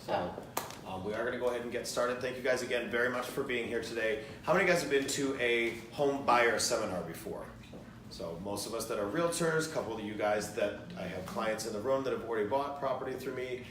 So we are going to go ahead and get started. Thank you guys again very much for being here today. How many guys have been to a home buyer seminar before? So most of us that are realtors, a couple of you guys that I have clients in the room that have already bought property through me.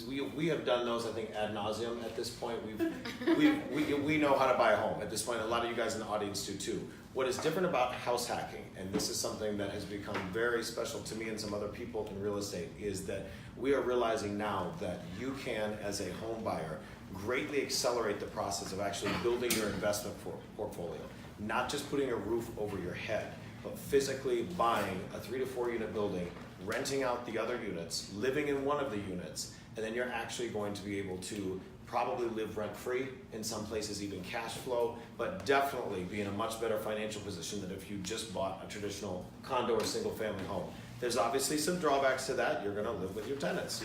We have done those, I think, ad nauseum at this point. We know how to buy a home at this point. A lot of you guys in the audience do too. What is different about house hacking, and this is something that has become very special to me and some other people in real estate, is that we are realizing now that you can, as a home buyer, greatly accelerate the process of actually building your investment portfolio. Not just putting a roof over your head, but physically buying a 3 to 4 unit building, renting out the other units, living in one of the units, and then you're actually going to be able to probably live rent-free, in some places even cash flow, but definitely be in a much better financial position than if you just bought a traditional condo or single-family home. There's obviously some drawbacks to that. You're going to live with your tenants,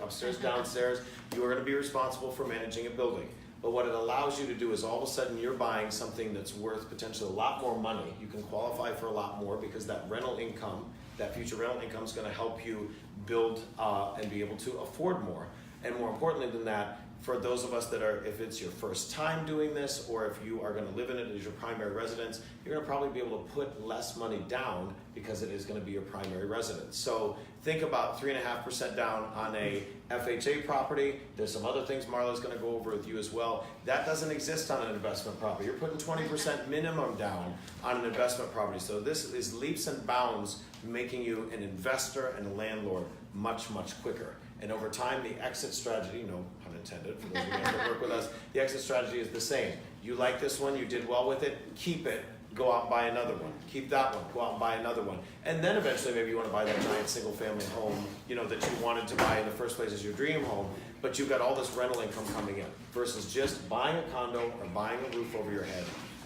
upstairs, downstairs. You are going to be responsible for managing a building. But what it allows you to do is all of a sudden you're buying something that's worth potentially a lot more money. You can qualify for a lot more because that rental income, that future rental income, is going to help you build and be able to afford more. And more importantly than that, for those of us that are, if it's your first time doing this, or if you are going to live in it as your primary residence, you're going to probably be able to put less money down because it is going to be your primary residence. So think about 3.5% down on a FHA property. There's some other things Marla's going to go over with you as well. That doesn't exist on an investment property. You're putting 20% minimum down on an investment property. So this is leaps and bounds making you an investor and a landlord much, much quicker. And over time, the exit strategy, no pun intended, for those of you that work with us, the exit strategy is the same. You like this one, you did well with it, keep it, go out and buy another one. Keep that one, go out and buy another one. And then eventually maybe you want to buy that giant single family home, that you wanted to buy in the first place as your dream home, but you've got all this rental income coming in versus just buying a condo or buying a roof over your head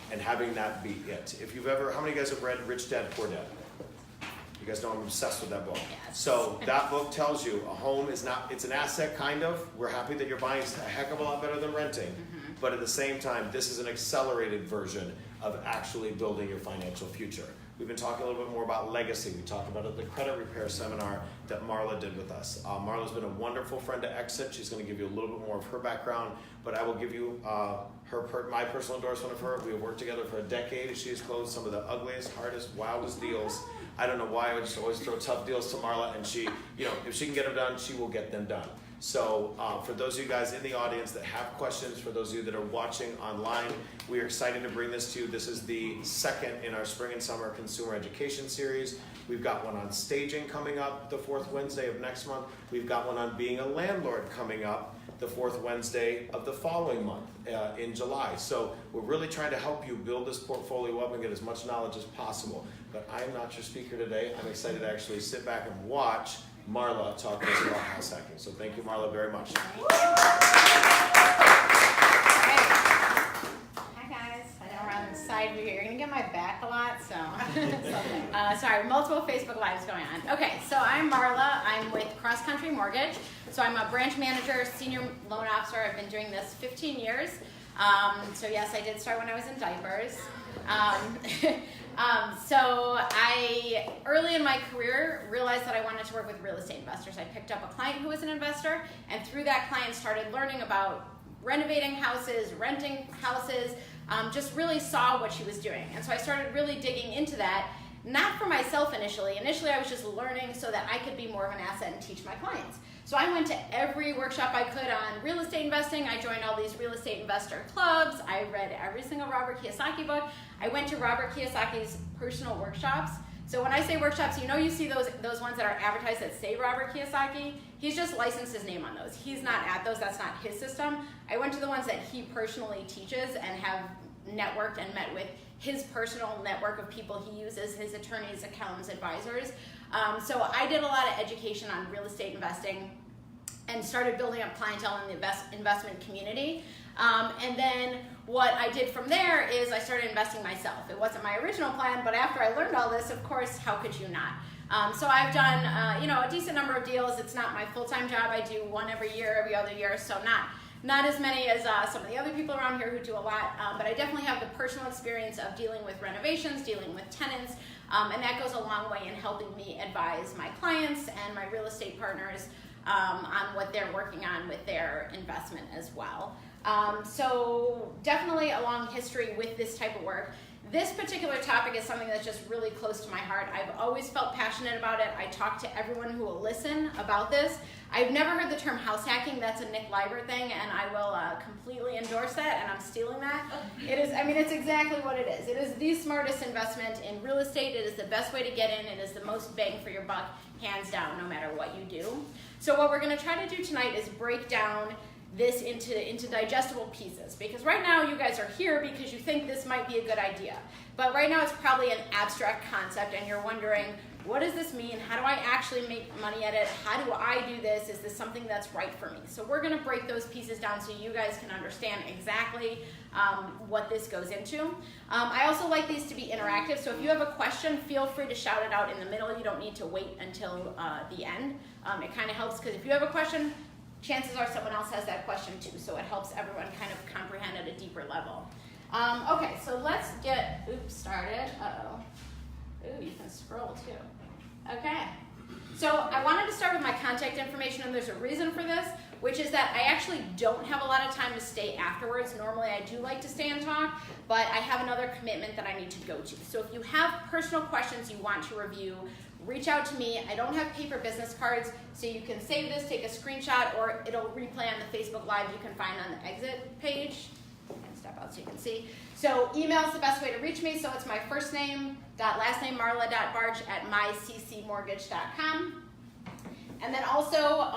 and having that be it. If you've ever, how many of you guys have read Rich Dad, Poor Dad? You guys know I'm obsessed with that book. Yes. So that book tells you a home is not, it's an asset kind of. We're happy that you're buying a heck of a lot better than renting. But at the same time, this is an accelerated version of actually building your financial future. We've been talking a little bit more about legacy. We talked about it at the credit repair seminar that Marla did with us. Marla's been a wonderful friend to Exit. She's going to give you a little bit more of her background, but I will give you my personal endorsement of her. We have worked together for a decade. She has closed some of the ugliest, hardest, wildest deals. I don't know why, I would just always throw tough deals to Marla, and she, if she can get them done, she will get them done. So for those of you guys in the audience that have questions, for those of you that are watching online, we are excited to bring this to you. This is the second in our spring and summer consumer education series. We've got one on staging coming up the 4th Wednesday of next month. We've got one on being a landlord coming up the 4th Wednesday of the following month in July. So we're really trying to help you build this portfolio up and get as much knowledge as possible. But I am not your speaker today. I'm excited to actually sit back and watch Marla talk to us about house hacking. So thank you, Marla, very much. Hi guys, I know we're on the side view here. You're gonna get my back a lot, so sorry, multiple Facebook Lives going on. Okay, so I'm Marla. I'm with CrossCountry Mortgage. So I'm a branch manager, senior loan officer. I've been doing this 15 years. So yes, I did start when I was in diapers. So I, early in my career, realized that I wanted to work with real estate investors. I picked up a client who was an investor, and through that client started learning about renovating houses, renting houses, just really saw what she was doing. And so I started really digging into that, not for myself initially. Initially, I was just learning so that I could be more of an asset and teach my clients. So I went to every workshop I could on real estate investing. I joined all these real estate investor clubs. I read every single Robert Kiyosaki book. I went to Robert Kiyosaki's personal workshops. So when I say workshops, you see those ones that are advertised that say Robert Kiyosaki. He's just licensed his name on those. He's not at those. That's not his system. I went to the ones that he personally teaches and have networked and met with his personal network of people he uses, his attorneys, accountants, advisors. So I did a lot of education on real estate investing and started building up clientele in the investment community. And then what I did from there is I started investing myself. It wasn't my original plan, but after I learned all this, of course, how could you not? So I've done a decent number of deals. It's not my full-time job. I do one every year, every other year, so not as many as some of the other people around here who do a lot, but I definitely have the personal experience of dealing with renovations, dealing with tenants, and that goes a long way in helping me advise my clients and my real estate partners on what they're working on with their investment as well. So definitely a long history with this type of work. This particular topic is something that's just really close to my heart. I've always felt passionate about it. I talk to everyone who will listen about this. I've never heard the term house hacking. That's a Nick Libert thing, and I will completely endorse that, and I'm stealing that. It is, I mean, it's exactly what it is. It is the smartest investment in real estate. It is the best way to get in. It is the most bang for your buck, hands down, no matter what you do. So what we're gonna try to do tonight is break down this into digestible pieces, because right now you guys are here because you think this might be a good idea, but right now it's probably an abstract concept and you're wondering, what does this mean? How do I actually make money at it? How do I do this? Is this something that's right for me? So we're gonna break those pieces down so you guys can understand exactly what this goes into. I also like these to be interactive, so if you have a question, feel free to shout it out in the middle. You don't need to wait until the end. It kind of helps, because if you have a question, chances are someone else has that question too, so it helps everyone kind of comprehend at a deeper level. Okay, so let's get started. Ooh, you can scroll too. Okay, so I wanted to start with my contact information, and there's a reason for this, which is that I actually don't have a lot of time to stay afterwards. Normally I do like to stay and talk, but I have another commitment that I need to go to. So if you have personal questions you want to review, reach out to me. I don't have paper business cards, so you can save this, take a screenshot, or it'll replay on the Facebook Live you can find on the exit page. And step out so you can see. So email is the best way to reach me, so it's my first name, last name, Marla.Barch at myccmortgage.com. And then also,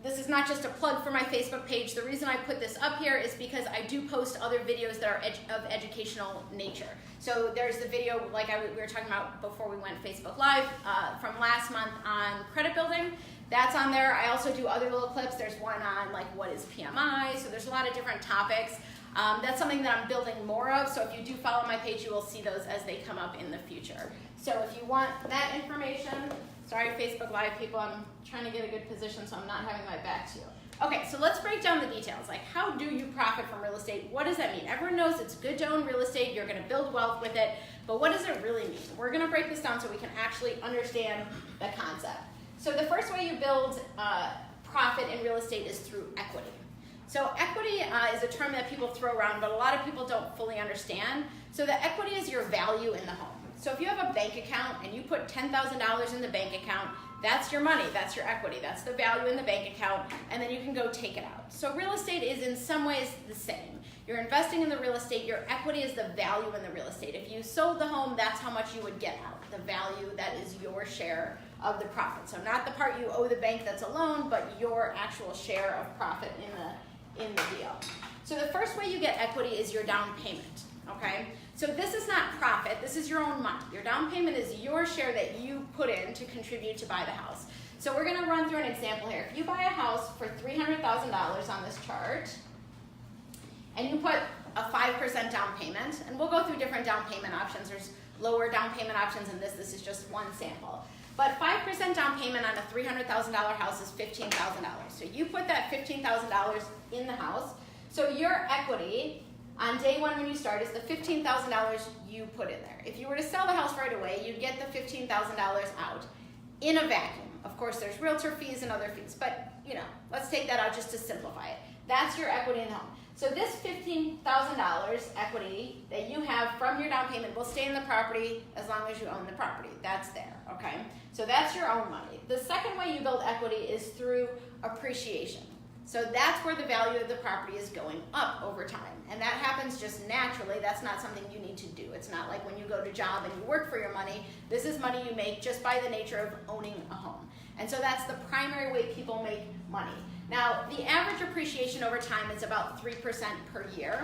this is not just a plug for my Facebook page. The reason I put this up here is because I do post other videos that are of educational nature. So there's the video like we were talking about before we went Facebook Live from last month on credit building. That's on there. I also do other little clips. There's one on like what is PMI. So there's a lot of different topics. That's something that I'm building more of. So if you do follow my page, you will see those as they come up in the future. So if you want that information, sorry, Facebook Live people, I'm trying to get a good position so I'm not having my back to you. Okay, so let's break down the details. Like, how do you profit from real estate? What does that mean? Everyone knows it's good to own real estate. You're going to build wealth with it. But what does it really mean? We're going to break this down so we can actually understand the concept. So the first way you build profit in real estate is through equity. So equity is a term that people throw around, but a lot of people don't fully understand. So the equity is your value in the home. So if you have a bank account and you put $10,000 in the bank account, that's your money, that's your equity, that's the value in the bank account, and then you can go take it out. So real estate is in some ways the same. You're investing in the real estate, your equity is the value in the real estate. If you sold the home, that's how much you would get out, the value that is your share of the profit. So not the part you owe the bank that's a loan, but your actual share of profit in the deal. So the first way you get equity is your down payment, okay? So this is not profit, this is your own money. Your down payment is your share that you put in to contribute to buy the house. So we're gonna run through an example here. If you buy a house for $300,000 on this chart, and you put a 5% down payment, and we'll go through different down payment options. There's lower down payment options in this is just one sample. But 5% down payment on a $300,000 house is $15,000. So you put that $15,000 in the house. So your equity on day one when you start is the $15,000 you put in there. If you were to sell the house right away, you'd get the $15,000 out in a vacuum. Of course, there's realtor fees and other fees, but you know, let's take that out just to simplify it. That's your equity in the home. So this $15,000 equity that you have from your down payment will stay in the property as long as you own the property. That's there, okay? So that's your own money. The second way you build equity is through appreciation. So that's where the value of the property is going up over time. And that happens just naturally. That's not something you need to do. It's not like when you go to job and you work for your money. This is money you make just by the nature of owning a home. And so that's the primary way people make money. Now, the average appreciation over time is about 3% per year.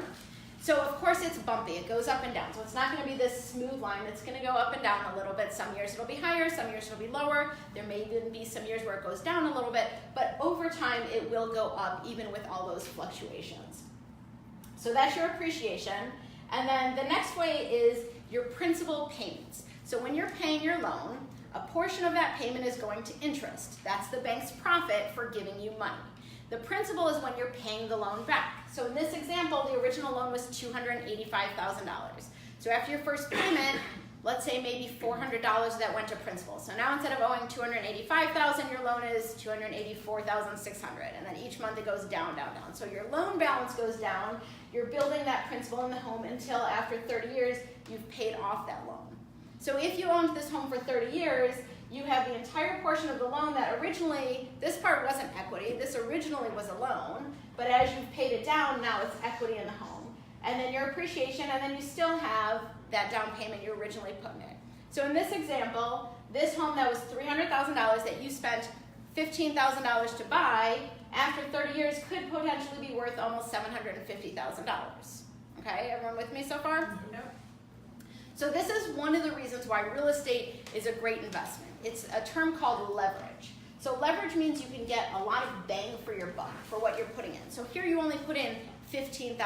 So of course it's bumpy, it goes up and down. So it's not gonna be this smooth line, it's gonna go up and down a little bit. Some years it'll be higher, some years it'll be lower. There may even be some years where it goes down a little bit, but over time it will go up even with all those fluctuations. So that's your appreciation. And then the next way is your principal payments. So when you're paying your loan, a portion of that payment is going to interest. That's the bank's profit for giving you money. The principal is when you're paying the loan back. So in this example, the original loan was $285,000. So after your first payment, let's say maybe $400 that went to principal. So now instead of owing $285,000, your loan is $284,600, and then each month it goes down, down, down. So your loan balance goes down. You're building that principal in the home until after 30 years you've paid off that loan. So if you owned this home for 30 years, you have the entire portion of the loan that originally, this part wasn't equity, this originally was a loan, but as you've paid it down, now it's equity in the home. And then your appreciation, and then you still have that down payment you originally put in it. So in this example, this home that was $300,000 that you spent $15,000 to buy, after 30 years could potentially be worth almost $750,000. Okay, everyone with me so far? No. So this is one of the reasons why real estate is a great investment. It's a term called leverage. So leverage means you can get a lot of bang for your buck for what you're putting in. So here you only put in $15,000.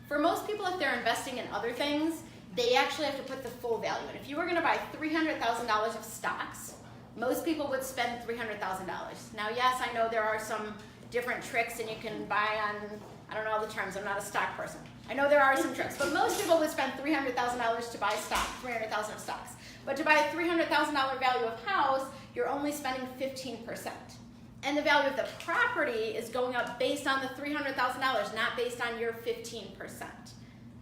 For most people, if they're investing in other things, they actually have to put the full value in. If you were going to buy $300,000 of stocks, most people would spend $300,000. Now, yes, I know there are some different tricks and you can buy on, I don't know all the terms, I'm not a stock person. I know there are some tricks, but most people would spend $300,000 to buy stock, $300,000 of stocks. But to buy a $300,000 value of house, you're only spending 15%. And the value of the property is going up based on the $300,000, not based on your 15%.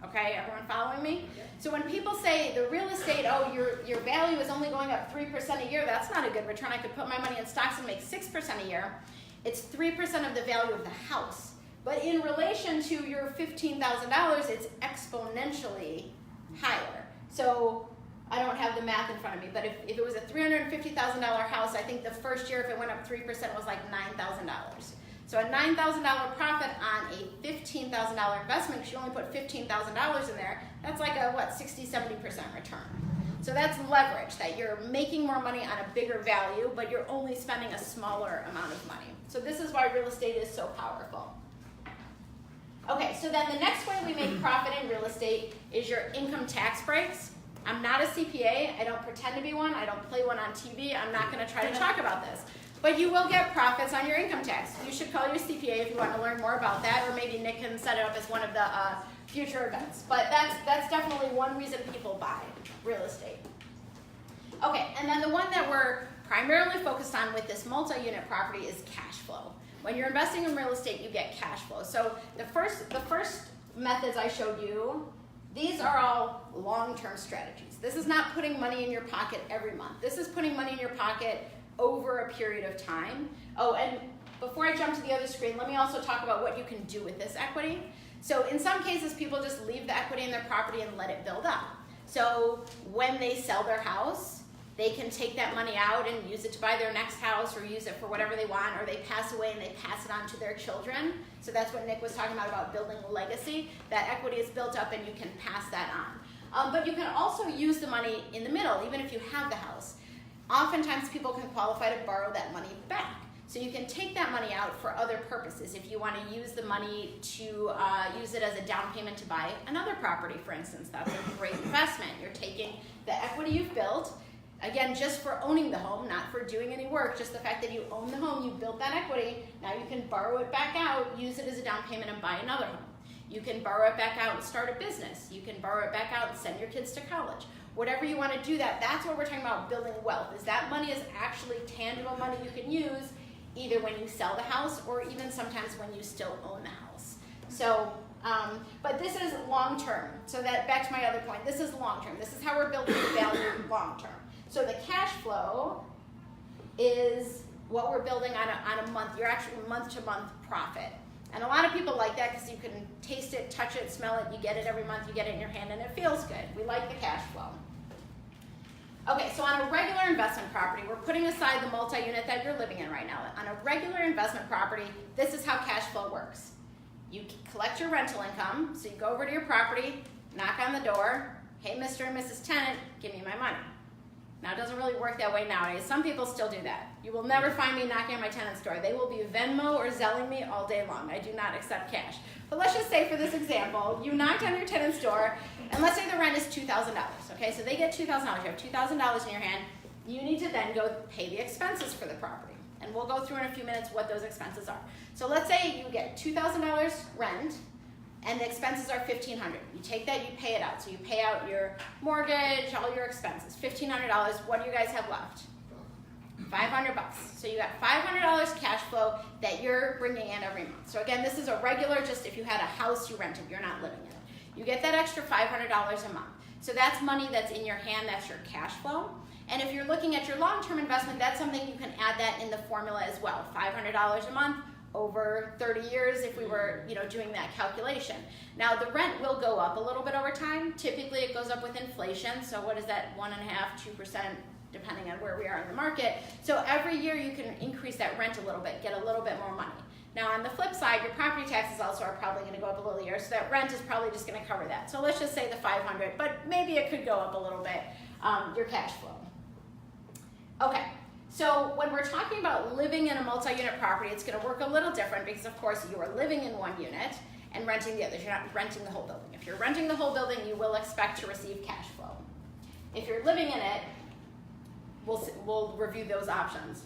Okay, everyone following me? Yeah. So when people say the real estate, oh, your value is only going up 3% a year, that's not a good return. I could put my money in stocks and make 6% a year. It's 3% of the value of the house. But in relation to your $15,000, it's exponentially higher. So I don't have the math in front of me, but if it was a $350,000 house, I think the first year if it went up 3% was like $9,000. So a $9,000 profit on a $15,000 investment, because you only put $15,000 in there, that's like a, 60-70% return. So that's leverage, that you're making more money on a bigger value, but you're only spending a smaller amount of money. So this is why real estate is so powerful. Okay, so then the next way we make profit in real estate is your income tax breaks. I'm not a CPA, I don't pretend to be one, I don't play one on TV, I'm not gonna try to talk about this. But you will get profits on your income tax. You should call your CPA if you want to learn more about that, or maybe Nick can set it up as one of the future events. But that's definitely one reason people buy real estate. Okay, and then the one that we're primarily focused on with this multi-unit property is cash flow. When you're investing in real estate, you get cash flow. So the first methods I showed you, these are all long-term strategies. This is not putting money in your pocket every month. This is putting money in your pocket over a period of time. Oh, and before I jump to the other screen, let me also talk about what you can do with this equity. So in some cases, people just leave the equity in their property and let it build up. So when they sell their house, they can take that money out and use it to buy their next house, or use it for whatever they want, or they pass away and they pass it on to their children. So that's what Nick was talking about building a legacy. That equity is built up and you can pass that on. But you can also use the money in the middle, even if you have the house. Oftentimes people can qualify to borrow that money back. So you can take that money out for other purposes. If you want to use the money to use it as a down payment to buy another property, for instance, that's a great investment. You're taking the equity you've built, again, just for owning the home, not for doing any work, just the fact that you own the home, you built that equity, now you can borrow it back out, use it as a down payment and buy another home. You can borrow it back out and start a business. You can borrow it back out and send your kids to college. Whatever you want to do that's what we're talking about building wealth, is that money is actually tangible money you can use either when you sell the house or even sometimes when you still own the house. So, but this is long term. So that, back to my other point, this is long term. This is how we're building value long term. So the cash flow is what we're building on a month, your actual month to month profit. And a lot of people like that because you can taste it, touch it, smell it, you get it every month, you get it in your hand, and it feels good. We like the cash flow. Okay, so on a regular investment property, we're putting aside the multi-unit that you're living in right now. On a regular investment property, this is how cash flow works. You collect your rental income, so you go over to your property, knock on the door, hey, Mr. and Mrs. Tenant, give me my money. Now, it doesn't really work that way nowadays. Some people still do that. You will never find me knocking on my tenant's door. They will be Venmo or Zelling me all day long. I do not accept cash. But let's just say for this example, you knocked on your tenant's door, and let's say the rent is $2,000. Okay, so they get $2,000. You have $2,000 in your hand. You need to then go pay the expenses for the property. And we'll go through in a few minutes what those expenses are. So let's say you get $2,000 rent, and the expenses are $1,500. You take that, you pay it out. So you pay out your mortgage, all your expenses, $1,500. What do you guys have left? $500. So you got $500 cash flow that you're bringing in every month. So again, this is a regular, just if you had a house you rented, you're not living in it. You get that extra $500 a month. So that's money that's in your hand, that's your cash flow. And if you're looking at your long-term investment, that's something you can add that in the formula as well. $500 a month over 30 years if we were doing that calculation. Now the rent will go up a little bit over time. Typically it goes up with inflation. So what is that, 1.5%, 2%, depending on where we are in the market. So every year you can increase that rent a little bit, get a little bit more money. Now on the flip side, your property taxes also are probably going to go up a little year, so that rent is probably just going to cover that. So let's just say the $500, but maybe it could go up a little bit, your cash flow. Okay, so when we're talking about living in a multi-unit property, it's going to work a little different because of course you are living in one unit and renting the others. You're not renting the whole building. If you're renting the whole building, you will expect to receive cash flow. If you're living in it, we'll review those options.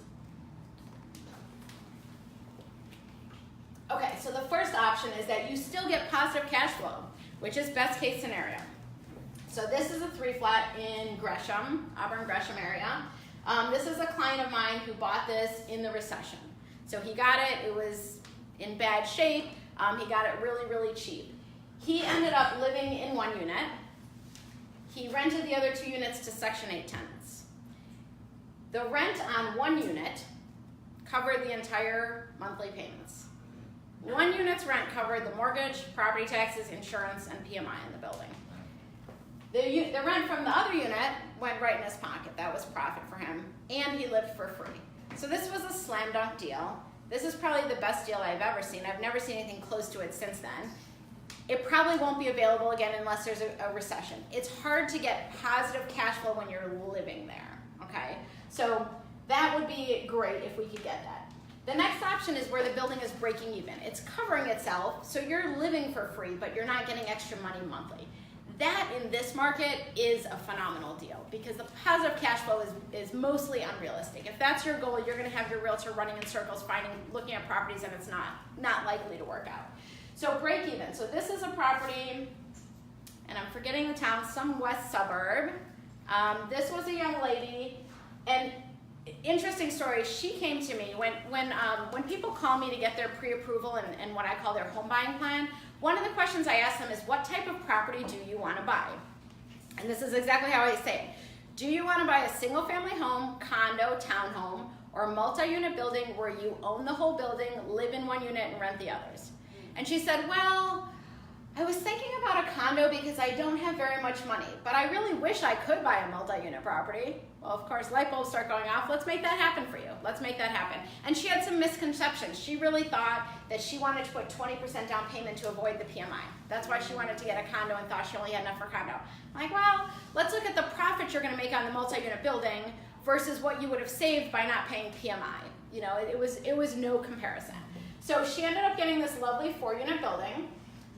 Okay, so the first option is that you still get positive cash flow, which is best case scenario. So this is a 3-flat in Gresham, Auburn Gresham area. This is a client of mine who bought this in the recession. So he got it, it was in bad shape, he got it really, really cheap. He ended up living in one unit. He rented the other 2 units to Section 8 tenants. The rent on one unit covered the entire monthly payments. One unit's rent covered the mortgage, property taxes, insurance, and PMI in the building. The rent from the other unit went right in his pocket. That was profit for him, and he lived for free. So this was a slam dunk deal. This is probably the best deal I've ever seen. I've never seen anything close to it since then. It probably won't be available again unless there's a recession. It's hard to get positive cash flow when you're living there, okay? So that would be great if we could get that. The next option is where the building is breaking even. It's covering itself, so you're living for free, but you're not getting extra money monthly. That in this market is a phenomenal deal because the positive cash flow is mostly unrealistic. If that's your goal, you're gonna have your realtor running in circles, looking at properties, and it's not likely to work out. So break even. So this is a property, and I'm forgetting the town, some west suburb. This was a young lady, and interesting story, she came to me when people call me to get their pre-approval and what I call their home buying plan. One of the questions I ask them is, what type of property do you want to buy? And this is exactly how I say it. Do you want to buy a single family home, condo, townhome, or a multi-unit building where you own the whole building, live in one unit, and rent the others? And she said, well, I was thinking about a condo because I don't have very much money, but I really wish I could buy a multi-unit property. Well, of course, light bulbs start going off. Let's make that happen for you. Let's make that happen. And she had some misconceptions. She really thought that she wanted to put 20% down payment to avoid the PMI. That's why she wanted to get a condo and thought she only had enough for condo. I'm like, well, let's look at the profit you're gonna make on the multi-unit building versus what you would have saved by not paying PMI. You know, it was no comparison. So she ended up getting this lovely 4-unit building.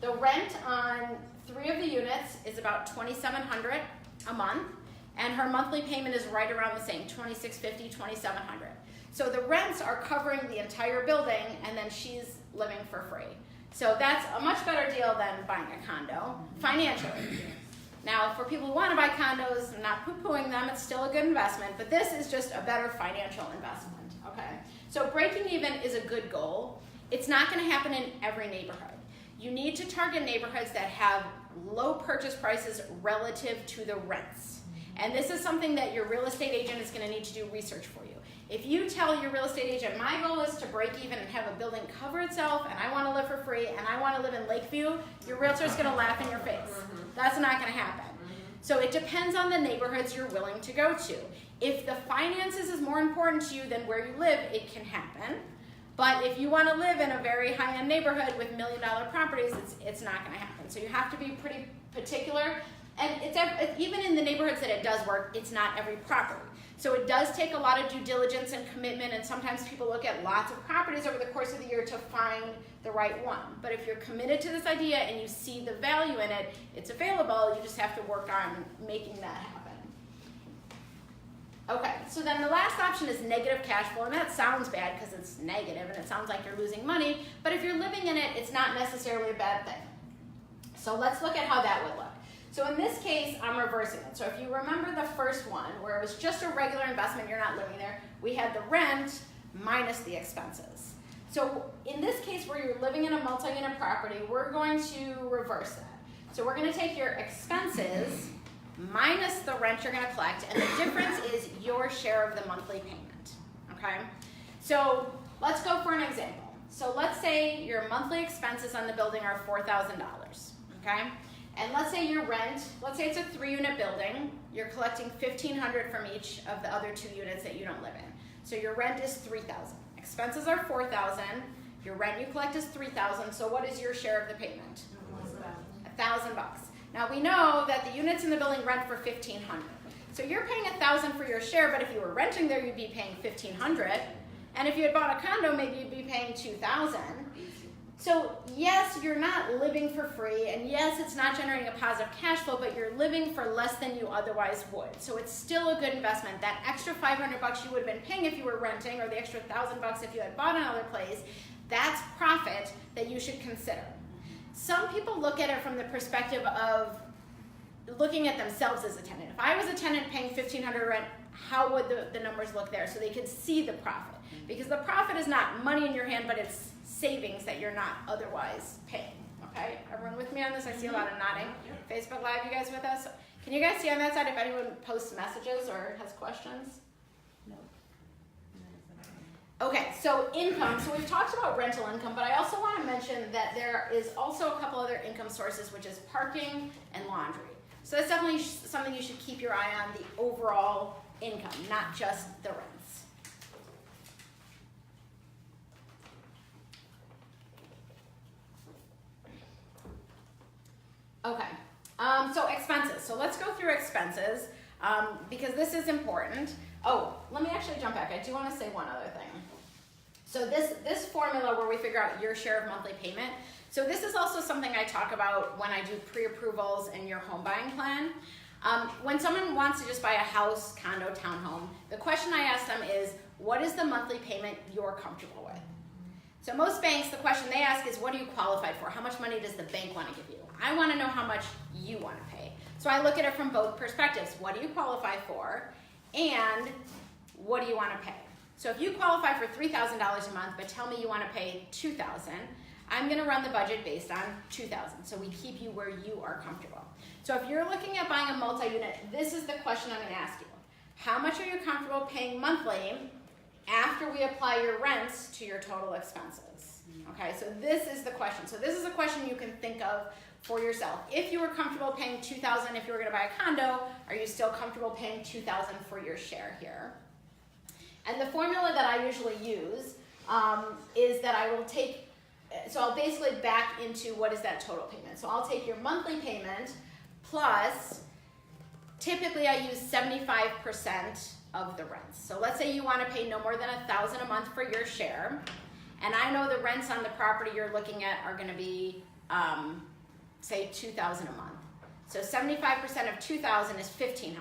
The rent on 3 of the units is about $2,700 a month, and her monthly payment is right around the same, $2,650, $2,700. So the rents are covering the entire building, and then she's living for free. So that's a much better deal than buying a condo, financially. Now, for people who want to buy condos, I'm not poo-pooing them, it's still a good investment, but this is just a better financial investment, okay? So breaking even is a good goal. It's not going to happen in every neighborhood. You need to target neighborhoods that have low purchase prices relative to the rents. And this is something that your real estate agent is going to need to do research for you. If you tell your real estate agent, my goal is to break even and have a building cover itself, and I want to live for free, and I want to live in Lakeview, your realtor is going to laugh in your face. That's not going to happen. So it depends on the neighborhoods you're willing to go to. If the finances is more important to you than where you live, it can happen. But if you want to live in a very high-end neighborhood with $1 million properties, it's not going to happen. So you have to be pretty particular. And even in the neighborhoods that it does work, it's not every property. So it does take a lot of due diligence and commitment, and sometimes people look at lots of properties over the course of the year to find the right one. But if you're committed to this idea and you see the value in it, it's available, you just have to work on making that happen. Okay, so then the last option is negative cash flow, and that sounds bad because it's negative and it sounds like you're losing money, but if you're living in it, it's not necessarily a bad thing. So let's look at how that would look. So in this case, I'm reversing it. So if you remember the first one, where it was just a regular investment, you're not living there, we had the rent minus the expenses. So in this case, where you're living in a multi-unit property, we're going to reverse that. So we're going to take your expenses minus the rent you're going to collect, and the difference is your share of the monthly payment, okay? So let's go for an example. So let's say your monthly expenses on the building are $4,000, okay? And let's say your rent, let's say it's a 3-unit building, you're collecting $1,500 from each of the other 2 units that you don't live in. So your rent is $3,000. Expenses are $4,000. Your rent you collect is $3,000. So what is your share of the payment? $1,000. Now we know that the units in the building rent for $1,500. So you're paying $1,000 for your share, but if you were renting there, you'd be paying $1,500. And if you had bought a condo, maybe you'd be paying $2,000. So yes, you're not living for free, and yes, it's not generating a positive cash flow, but you're living for less than you otherwise would. So it's still a good investment. That extra $500 you would have been paying if you were renting, or the extra $1,000 if you had bought another place, that's profit that you should consider. Some people look at it from the perspective of looking at themselves as a tenant. If I was a tenant paying $1,500 rent, how would the numbers look there? So they could see the profit. Because the profit is not money in your hand, but it's savings that you're not otherwise paying. Okay? Everyone with me on this? I see a lot of nodding. Facebook Live, you guys with us? Can you guys see on that side if anyone posts messages or has questions? No. Okay, so income. So we've talked about rental income, but I also want to mention that there is also a couple other income sources, which is parking and laundry. So that's definitely something you should keep your eye on, the overall income, not just the rents. Okay, so expenses. So let's go through expenses because this is important. Oh, let me actually jump back. I do want to say one other thing. So this formula where we figure out your share of monthly payment, so this is also something I talk about when I do pre-approvals and your home buying plan. When someone wants to just buy a house, condo, townhome, the question I ask them is, what is the monthly payment you're comfortable with? So most banks, the question they ask is, what do you qualify for? How much money does the bank want to give you? I want to know how much you want to pay. So I look at it from both perspectives. What do you qualify for? And what do you want to pay? So if you qualify for $3,000 a month, but tell me you want to pay $2,000, I'm going to run the budget based on $2,000. So we keep you where you are comfortable. So if you're looking at buying a multi-unit, this is the question I'm going to ask you. How much are you comfortable paying monthly after we apply your rents to your total expenses? Okay, so this is the question. So this is a question you can think of for yourself. If you were comfortable paying $2,000 if you were going to buy a condo, are you still comfortable paying $2,000 for your share here? And the formula that I usually use is that I will take, so I'll basically back into what is that total payment. So I'll take your monthly payment plus, typically I use 75% of the rents. So let's say you want to pay no more than $1,000 a month for your share, and I know the rents on the property you're looking at are going to be, say, $2,000 a month. So 75% of $2,000 is $1,500.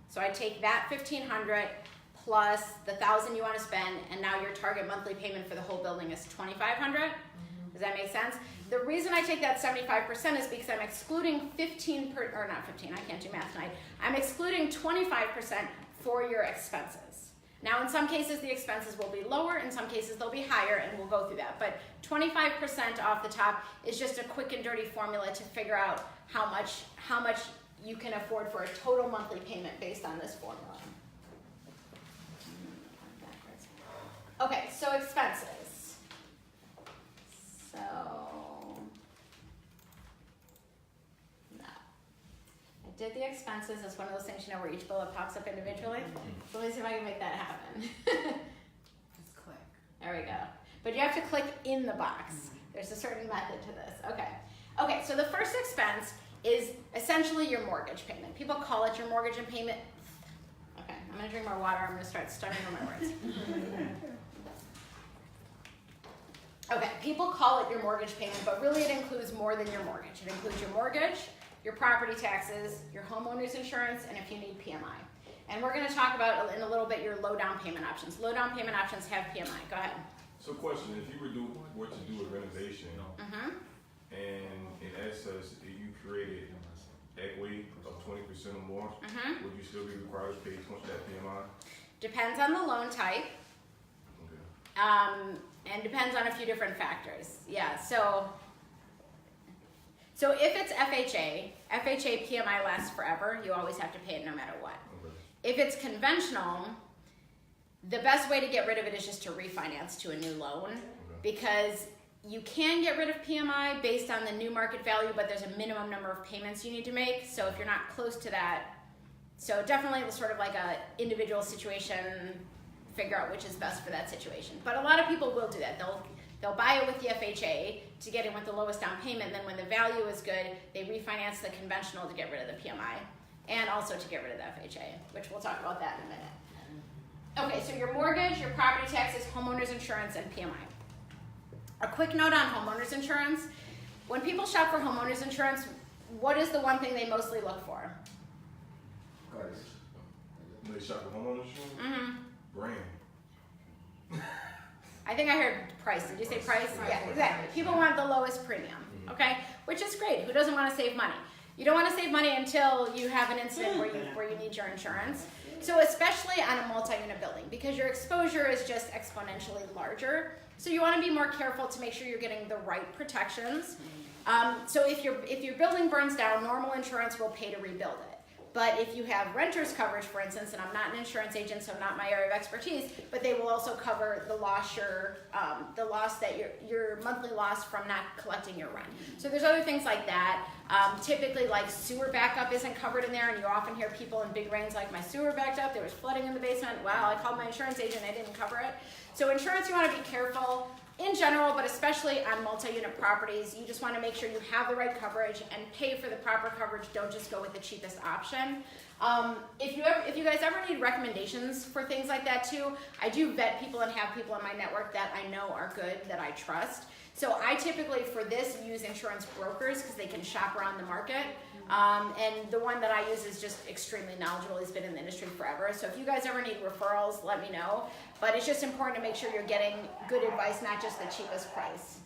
So I take that $1,500 plus the $1,000 you want to spend, and now your target monthly payment for the whole building is $2,500. Does that make sense? The reason I take that 75% is because I'm excluding I can't do math tonight. I'm excluding 25% for your expenses. Now, in some cases, the expenses will be lower. In some cases, they'll be higher, and we'll go through that. But 25% off the top is just a quick and dirty formula to figure out how much you can afford for a total monthly payment based on this formula. Okay, so expenses. So, no. I did the expenses. It's one of those things, you know, where each bullet pops up individually. So let me see if I can make that happen. Just click. There we go. But you have to click in the box. There's a certain method to this. Okay. Okay, so the first expense is essentially your mortgage payment. People call it your mortgage and payment. Okay, I'm going to drink more water. I'm going to start stuttering on my words. Okay, people call it your mortgage payment, but really it includes more than your mortgage. It includes your mortgage, your property taxes, your homeowner's insurance, and if you need PMI. And we're going to talk about in a little bit your low down payment options. Low down payment options have PMI. Go ahead. So question, if you were to do a renovation, and in essence, if you created equity of 20% or more, would you still be required to pay towards that PMI? Depends on the loan type. Okay. And depends on a few different factors. Yeah, so if it's FHA PMI lasts forever. You always have to pay it no matter what. Okay. If it's conventional, the best way to get rid of it is just to refinance to a new loan, because you can get rid of PMI based on the new market value, but there's a minimum number of payments you need to make. So if you're not close to that, so definitely it's sort of like a individual situation, figure out which is best for that situation. But a lot of people will do that. They'll buy it with the FHA to get in with the lowest down payment. Then when the value is good, they refinance the conventional to get rid of the PMI and also to get rid of the FHA, which we'll talk about that in a minute. Okay, so your mortgage, your property taxes, homeowners insurance, and PMI. A quick note on homeowners insurance. When people shop for homeowners insurance, what is the one thing they mostly look for? Price. When they shop for homeowners insurance? Mm-hmm. Brand. I think I heard price. Did you say price? Yeah, exactly. People want the lowest premium, okay? Which is great. Who doesn't want to save money? You don't want to save money until you have an incident where you need your insurance. So especially on a multi-unit building, because your exposure is just exponentially larger. So you want to be more careful to make sure you're getting the right protections. So if your building burns down, normal insurance will pay to rebuild it. But if you have renter's coverage, for instance, and I'm not an insurance agent, so not my area of expertise, but they will also cover the loss your monthly loss from not collecting your rent. So there's other things like that. Typically, like sewer backup isn't covered in there, and you often hear people in big rains like, my sewer backed up, there was flooding in the basement. Wow, I called my insurance agent, they didn't cover it. So insurance, you want to be careful. In general, but especially on multi-unit properties, you just want to make sure you have the right coverage and pay for the proper coverage. Don't just go with the cheapest option. If you guys ever need recommendations for things like that too, I do vet people and have people in my network that I know are good, that I trust. So I typically, for this, use insurance brokers because they can shop around the market. And the one that I use is just extremely knowledgeable. He's been in the industry forever. So if you guys ever need referrals, let me know. But it's just important to make sure you're getting good advice, not just the cheapest price.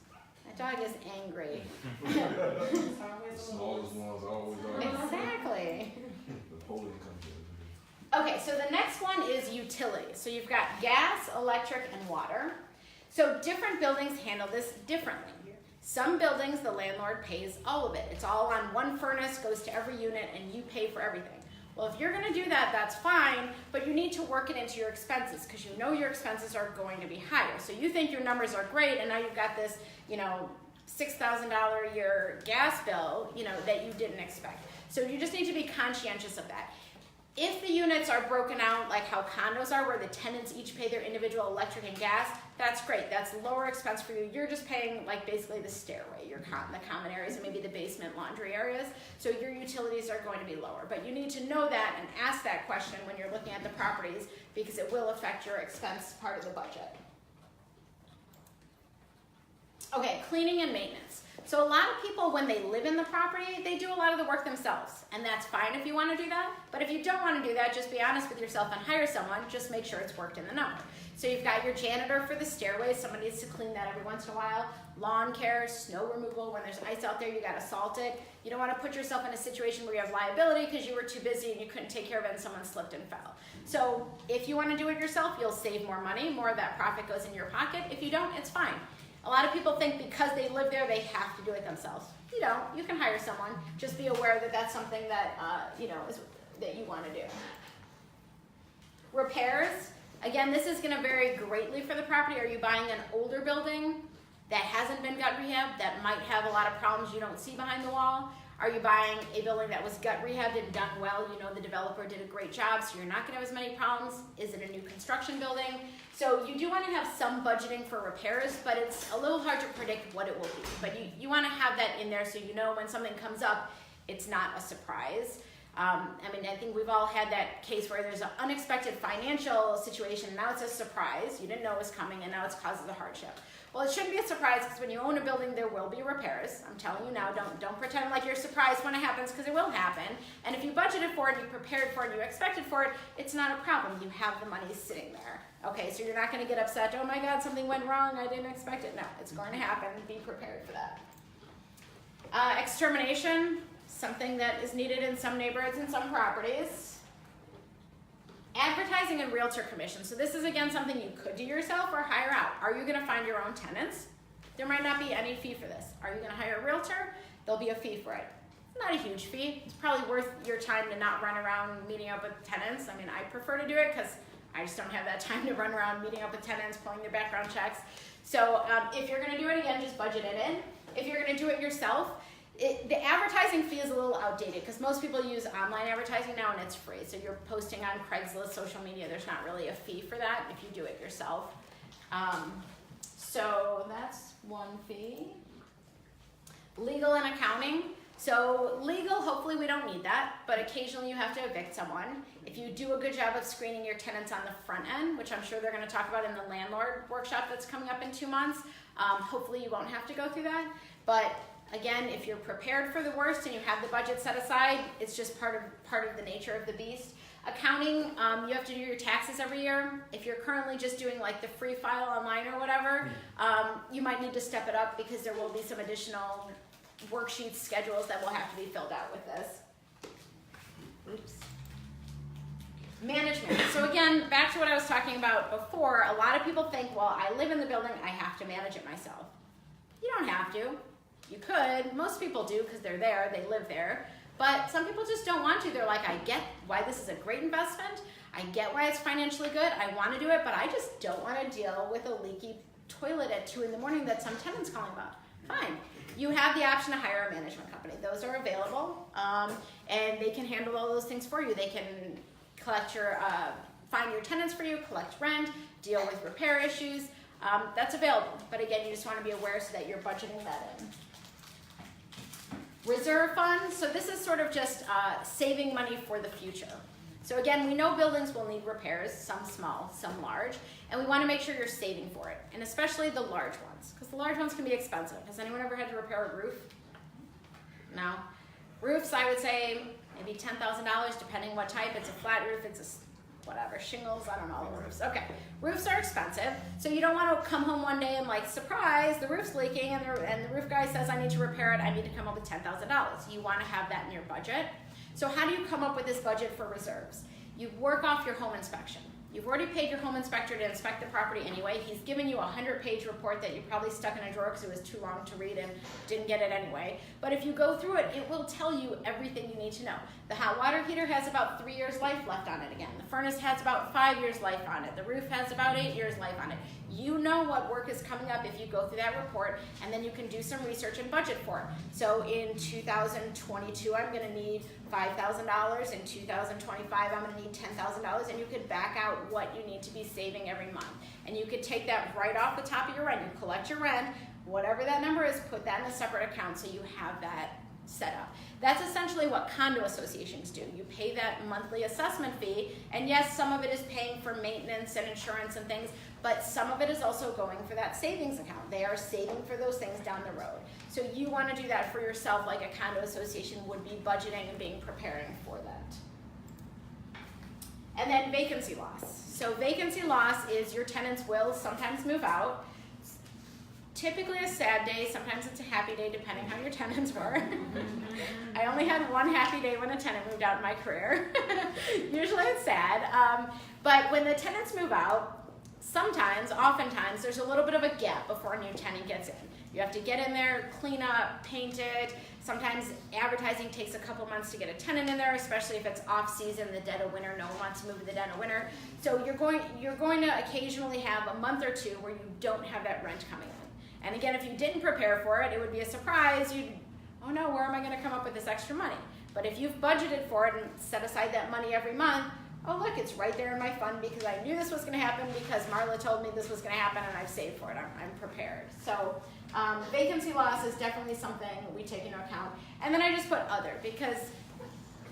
My dog is angry. The smallest ones always are. Exactly. The polling comes in. Okay, so the next one is utilities. So you've got gas, electric, and water. So different buildings handle this differently. Some buildings, the landlord pays all of it. It's all on one furnace, goes to every unit, and you pay for everything. Well, if you're gonna do that, that's fine, but you need to work it into your expenses because you know your expenses are going to be higher. So you think your numbers are great, and now you've got this, $6,000 a year gas bill, that you didn't expect. So you just need to be conscientious of that. If the units are broken out like how condos are, where the tenants each pay their individual electric and gas, that's great. That's lower expense for you. You're just paying like basically the stairway, the common areas, and maybe the basement laundry areas. So your utilities are going to be lower. But you need to know that and ask that question when you're looking at the properties because it will affect your expense part of the budget. Okay, cleaning and maintenance. So a lot of people, when they live in the property, they do a lot of the work themselves. And that's fine if you want to do that. But if you don't want to do that, just be honest with yourself and hire someone. Just make sure it's worked in the number. So you've got your janitor for the stairways. Someone needs to clean that every once in a while. Lawn care, snow removal. When there's ice out there, you got to salt it. You don't want to put yourself in a situation where you have liability because you were too busy and you couldn't take care of it and someone slipped and fell. So if you want to do it yourself, you'll save more money. More of that profit goes in your pocket. If you don't, it's fine. A lot of people think because they live there, they have to do it themselves. You don't. You can hire someone. Just be aware that that's something that that you want to do. Repairs. Again, this is going to vary greatly for the property. Are you buying an older building that hasn't been gut rehab, that might have a lot of problems you don't see behind the wall? Are you buying a building that was gut rehabbed and done well? You know the developer did a great job, so you're not going to have as many problems. Is it a new construction building? So you do want to have some budgeting for repairs, but it's a little hard to predict what it will be. But you want to have that in there so you know when something comes up, it's not a surprise. I think we've all had that case where there's an unexpected financial situation, now it's a surprise. You didn't know it was coming, and now it's causes a hardship. Well, it shouldn't be a surprise because when you own a building, there will be repairs. I'm telling you now, don't pretend like you're surprised when it happens because it will happen. And if you budgeted for it, you prepared for it, and you expected for it, it's not a problem. You have the money sitting there. Okay, so you're not going to get upset, oh my God, something went wrong, I didn't expect it. No, it's going to happen. Be prepared for that. Extermination, something that is needed in some neighborhoods and some properties. Advertising and realtor commission. So this is again something you could do yourself or hire out. Are you gonna find your own tenants? There might not be any fee for this. Are you gonna hire a realtor? There'll be a fee for it. It's not a huge fee. It's probably worth your time to not run around meeting up with tenants. I mean, I prefer to do it because I just don't have that time to run around meeting up with tenants, pulling their background checks. So if you're gonna do it again, just budget it in. If you're gonna do it yourself, the advertising fee is a little outdated because most people use online advertising now and it's free. So you're posting on Craigslist, social media, there's not really a fee for that if you do it yourself. So that's one fee. Legal and accounting. So legal, hopefully we don't need that, but occasionally you have to evict someone. If you do a good job of screening your tenants on the front end, which I'm sure they're gonna talk about in the landlord workshop that's coming up in 2 months, hopefully you won't have to go through that. But again, if you're prepared for the worst and you have the budget set aside, it's just part of the nature of the beast. Accounting, you have to do your taxes every year. If you're currently just doing like the free file online or whatever, you might need to step it up because there will be some additional worksheets, schedules that will have to be filled out with this. Oops. Management. So again, back to what I was talking about before, a lot of people think, well, I live in the building, I have to manage it myself. You don't have to. You could. Most people do because they're there, they live there. But some people just don't want to. They're like, I get why this is a great investment. I get why it's financially good. I want to do it, but I just don't want to deal with a leaky toilet at 2 in the morning that some tenant's calling about. Fine. You have the option to hire a management company. Those are available, and they can handle all those things for you. They can collect find your tenants for you, collect rent, deal with repair issues. That's available. But again, you just want to be aware so that you're budgeting that in. Reserve funds, so this is sort of just saving money for the future. So again, we know buildings will need repairs, some small, some large, and we want to make sure you're saving for it, and especially the large ones, because the large ones can be expensive. Has anyone ever had to repair a roof? No? Roofs, I would say maybe $10,000, depending what type. It's a flat roof, it's a whatever, shingles, I don't know, all the roofs. Okay, roofs are expensive, so you don't want to come home one day and like, surprise, the roof's leaking, and the roof guy says, I need to repair it, I need to come up with $10,000. You want to have that in your budget. So how do you come up with this budget for reserves? You work off your home inspection. You've already paid your home inspector to inspect the property anyway. He's given you a 100-page report that you probably stuck in a drawer because it was too long to read and didn't get it anyway. But if you go through it, it will tell you everything you need to know. The hot water heater has about 3 years life left on it again. The furnace has about 5 years life on it. The roof has about 8 years life on it. You know what work is coming up if you go through that report, and then you can do some research and budget for it. So in 2022, I'm going to need $5,000. In 2025, I'm going to need $10,000, and you could back out what you need to be saving every month. And you could take that right off the top of your rent. You collect your rent, whatever that number is, put that in a separate account so you have that set up. That's essentially what condo associations do. You pay that monthly assessment fee, and yes, some of it is paying for maintenance and insurance and things, but some of it is also going for that savings account. They are saving for those things down the road. So you want to do that for yourself like a condo association would be budgeting and being preparing for that. And then vacancy loss. So vacancy loss is your tenants will sometimes move out. Typically a sad day, sometimes it's a happy day depending how your tenants were. I only had one happy day when a tenant moved out in my career. Usually it's sad. But when the tenants move out, oftentimes, there's a little bit of a gap before a new tenant gets in. You have to get in there, clean up, paint it. Sometimes advertising takes a couple months to get a tenant in there, especially if it's off season, the dead of winter. No one wants to move in the dead of winter. So you're going to occasionally have a month or two where you don't have that rent coming in. And again, if you didn't prepare for it, it would be a surprise. Oh no, where am I going to come up with this extra money? But if you've budgeted for it and set aside that money every month, oh look, it's right there in my fund because I knew this was going to happen because Marla told me this was going to happen and I've saved for it. I'm prepared. So vacancy loss is definitely something we take into account. And then I just put other because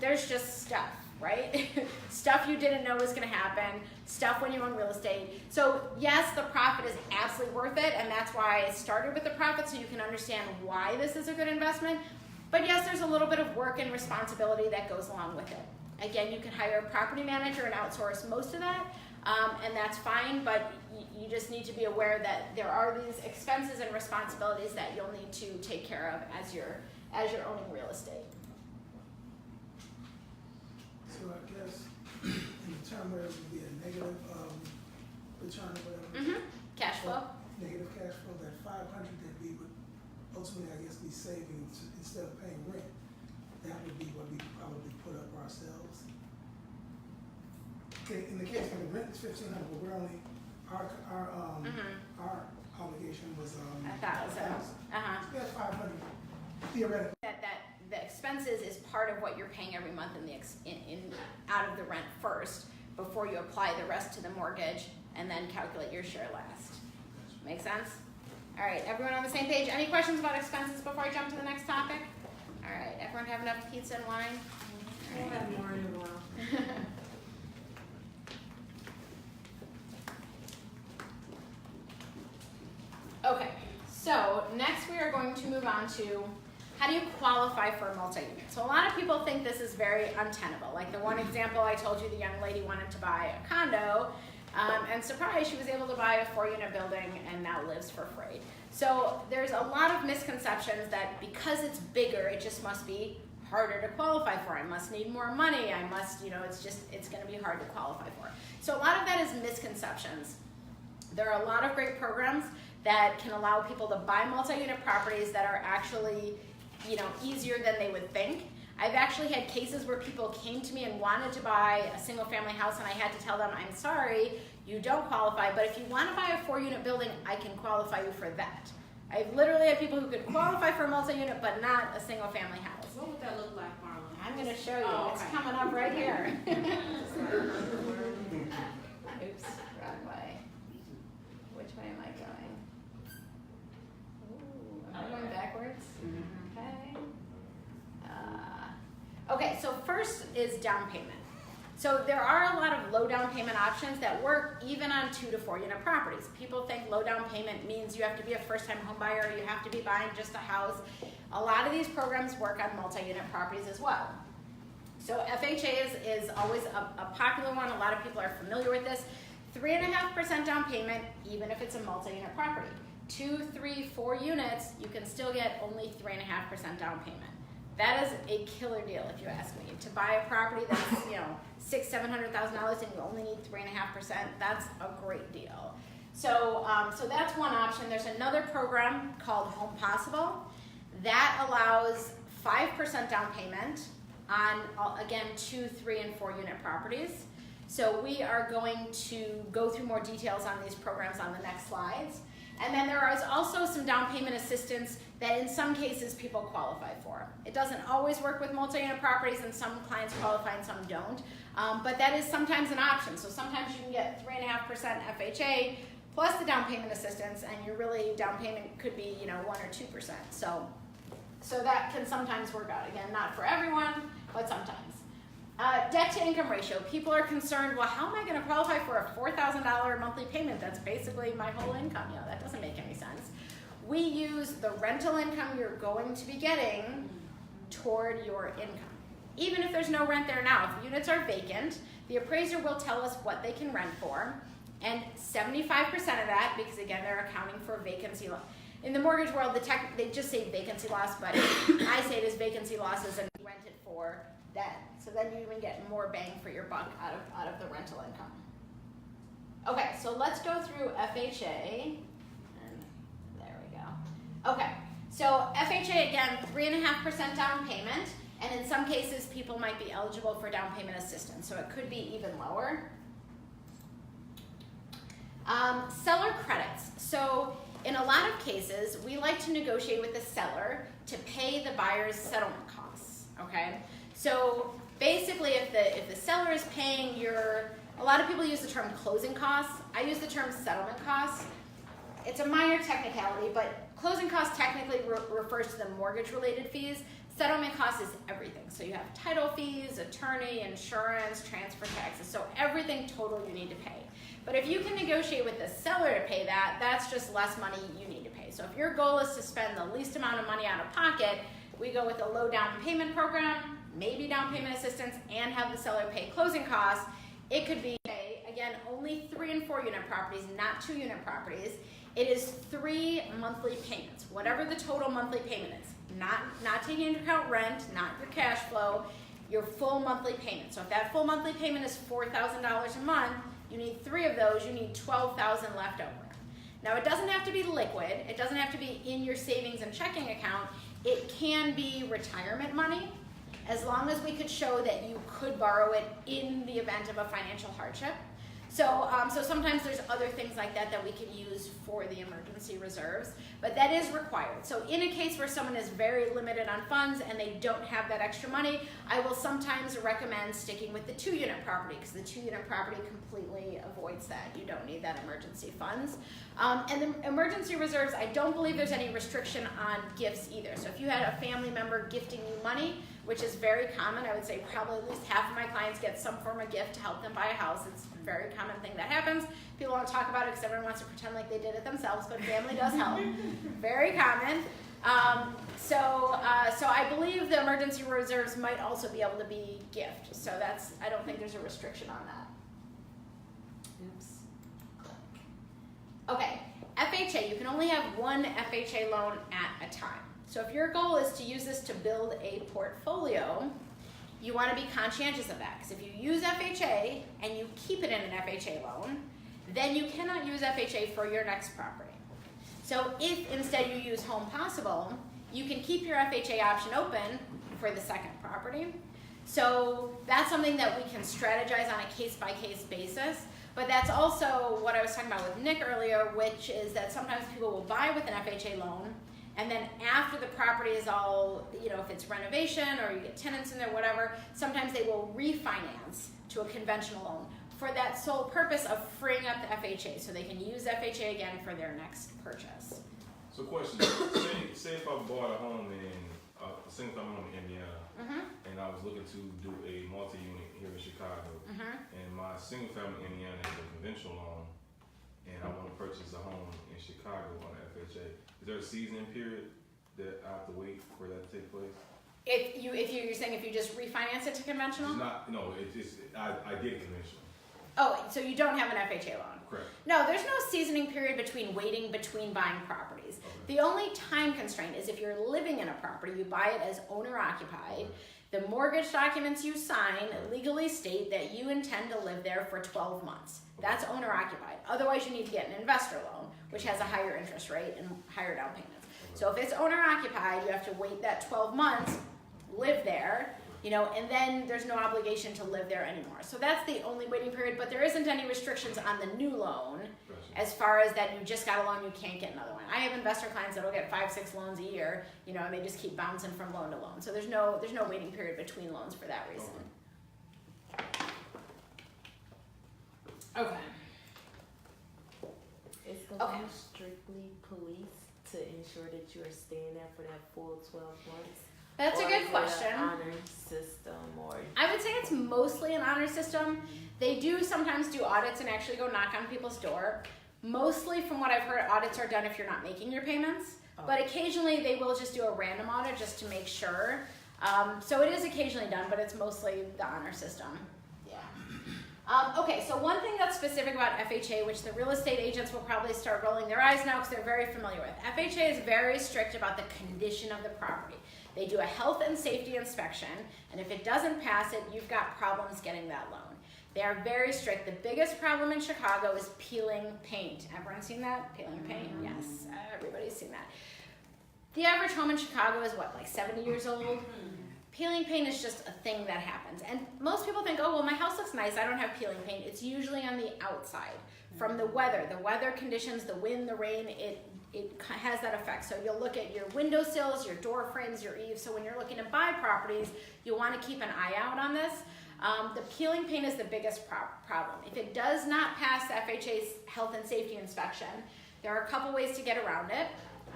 there's just stuff, right? Stuff you didn't know was going to happen, stuff when you own real estate. So yes, the profit is absolutely worth it, and that's why I started with the profit so you can understand why this is a good investment. But yes, there's a little bit of work and responsibility that goes along with it. Again, you can hire a property manager and outsource most of that, and that's fine, but you just need to be aware that there are these expenses and responsibilities that you'll need to take care of as you're as you're owning real estate. So I guess in the term where it would be a negative return or whatever, Cash flow. negative cash flow, that 500 that we would ultimately, I guess, be saving instead of paying rent, that would be what we probably put up ourselves. Okay, in the case where the rent is 1,500, but we're only our obligation was 1,000. So that's 500 theoretically. That the expenses is part of what you're paying every month in out of the rent first, before you apply the rest to the mortgage, and then calculate your share last. Make sense? All right, everyone on the same page? Any questions about expenses before I jump to the next topic? All right, everyone have enough pizza and wine? We'll have more in a while. Okay, so next we are going to move on to how do you qualify for a multi-unit? So a lot of people think this is very untenable. Like the one example I told you, the young lady wanted to buy a condo, and surprise, she was able to buy a 4-unit building and now lives for free. So there's a lot of misconceptions that because it's bigger, it just must be harder to qualify for. I must need more money. I must, it's gonna be hard to qualify for. So a lot of that is misconceptions. There are a lot of great programs that can allow people to buy multi-unit properties that are actually, easier than they would think. I've actually had cases where people came to me and wanted to buy a single family house, and I had to tell them, I'm sorry, you don't qualify, but if you want to buy a 4-unit building, I can qualify you for that. I've literally had people who could qualify for a multi-unit, but not a single family house. What would that look like, Marla? I'm going to show you. Oh, It's okay. coming up right here. Oops, wrong way. Which way am I going? Ooh, am I going backwards? Okay. Okay, so first is down payment. So there are a lot of low down payment options that work even on 2 to 4 unit properties. People think low down payment means you have to be a first time home buyer, you have to be buying just a house. A lot of these programs work on multi-unit properties as well. So FHA is always a popular one. A lot of people are familiar with this. 3.5% down payment, even if it's a multi-unit property. 2, 3, 4 units, you can still get only 3.5% down payment. That is a killer deal, if you ask me. To buy a property that's $600,000-$700,000 and you only need 3.5%, that's a great deal. So that's one option. There's another program called Home Possible that allows 5% down payment on, again, 2, 3, and 4 unit properties. So we are going to go through more details on these programs on the next slides. And then there is also some down payment assistance that in some cases people qualify for. It doesn't always work with multi-unit properties, and some clients qualify and some don't. But that is sometimes an option. So sometimes you can get 3.5% FHA plus the down payment assistance, and your really down payment could be 1 or 2%. So that can sometimes work out. Again, not for everyone, but sometimes. Debt to income ratio. People are concerned, well, how am I going to qualify for a $4,000 monthly payment? That's basically my whole income. That doesn't make any sense. We use the rental income you're going to be getting toward your income. Even if there's no rent there now, if units are vacant, the appraiser will tell us what they can rent for, and 75% of that, because again, they're accounting for vacancy loss. In the mortgage world, they just say vacancy loss, but I say it as vacancy losses and rent it for that. So then you even get more bang for your buck out of the rental income. Okay, so let's go through FHA. And there we go. Okay, so FHA, again, 3.5% down payment. And in some cases, people might be eligible for down payment assistance. So it could be even lower. Seller credits. So in a lot of cases, we like to negotiate with the seller to pay the buyer's settlement costs, okay? So basically, if the seller is paying a lot of people use the term closing costs. I use the term settlement costs. It's a minor technicality, but closing costs technically refers to the mortgage-related fees. Settlement costs is everything. So you have title fees, attorney, insurance, transfer taxes. So everything total you need to pay. But if you can negotiate with the seller to pay that, that's just less money you need to pay. So if your goal is to spend the least amount of money out of pocket, we go with a low down payment program, maybe down payment assistance, and have the seller pay closing costs. It could be, again, only 3 and 4 unit properties, not 2 unit properties. It is 3 monthly payments, whatever the total monthly payment is. not taking into account rent, not your cash flow, your full monthly payment. So if that full monthly payment is $4,000 a month, you need 3 of those, you need $12,000 left over. Now it doesn't have to be liquid, it doesn't have to be in your savings and checking account, it can be retirement money, as long as we could show that you could borrow it in the event of a financial hardship. So sometimes there's other things like that that we can use for the emergency reserves, but that is required. So in a case where someone is very limited on funds and they don't have that extra money, I will sometimes recommend sticking with the 2-unit property, because the 2-unit property completely avoids that. You don't need that emergency funds. And the emergency reserves, I don't believe there's any restriction on gifts either. So if you had a family member gifting you money, which is very common, I would say probably at least half of my clients get some form of gift to help them buy a house. It's a very common thing that happens. People don't talk about it because everyone wants to pretend like they did it themselves, but family does help. Very common. So I believe the emergency reserves might also be able to be gift. So I don't think there's a restriction on that. Oops. Okay, FHA, you can only have one FHA loan at a time. So if your goal is to use this to build a portfolio, you want to be conscientious of that. Because if you use FHA and you keep it in an FHA loan, then you cannot use FHA for your next property. So if instead you use Home Possible, you can keep your FHA option open for the second property. So that's something that we can strategize on a case-by-case basis. But that's also what I was talking about with Nick earlier, which is that sometimes people will buy with an FHA loan, and then after the property is all, if it's renovation or you get tenants in there, whatever, sometimes they will refinance to a conventional loan for that sole purpose of freeing up the FHA so they can use FHA again for their next purchase. So question, say if I bought a home a single family home in Indiana, and I was looking to do a multi-unit here in Chicago, and my single family in Indiana is a conventional loan, and I want to purchase a home in Chicago on the FHA. Is there a seasoning period that I have to wait for that to take place? If you're saying if you just refinance it to conventional? I did conventional. Oh, so you don't have an FHA loan? Correct. No, there's no seasoning period between waiting between buying properties. Okay. The only time constraint is if you're living in a property, you buy it as owner occupied. The mortgage documents you sign legally state that you intend to live there for 12 months. That's owner occupied. Otherwise, you need to get an investor loan, which has a higher interest rate and higher down payments. So if it's owner occupied, you have to wait that 12 months, live there, and then there's no obligation to live there anymore. So that's the only waiting period, but there isn't any restrictions on the new loan as far as that you just got a loan, you can't get another one. I have investor clients that'll get 5-6 loans a year, and they just keep bouncing from loan to loan. So there's no waiting period between loans for that reason. Okay. Is the loan strictly police to ensure that you are staying there for that full 12 months? That's a good Or question. is it an honor system or? I would say it's mostly an honor system. They do sometimes do audits and actually go knock on people's door. Mostly from what I've heard, audits are done if you're not making your payments. But occasionally they will just do a random audit just to make sure. So it is occasionally done, but it's mostly the honor system. Yeah. Okay, so one thing that's specific about FHA, which the real estate agents will probably start rolling their eyes now because they're very familiar with. FHA is very strict about the condition of the property. They do a health and safety inspection, and if it doesn't pass it, you've got problems getting that loan. They are very strict. The biggest problem in Chicago is peeling paint. Everyone seen that? Peeling paint? Yes, everybody's seen that. The average home in Chicago is what, like 70 years old? Peeling paint is just a thing that happens. And most people think, oh, well, my house looks nice, I don't have peeling paint. It's usually on the outside. From the weather conditions, the wind, the rain, it has that effect. So you'll look at your windowsills, your door frames, your eaves. So when you're looking to buy properties, you'll want to keep an eye out on this. The peeling paint is the biggest problem. If it does not pass the FHA's health and safety inspection, there are a couple ways to get around it.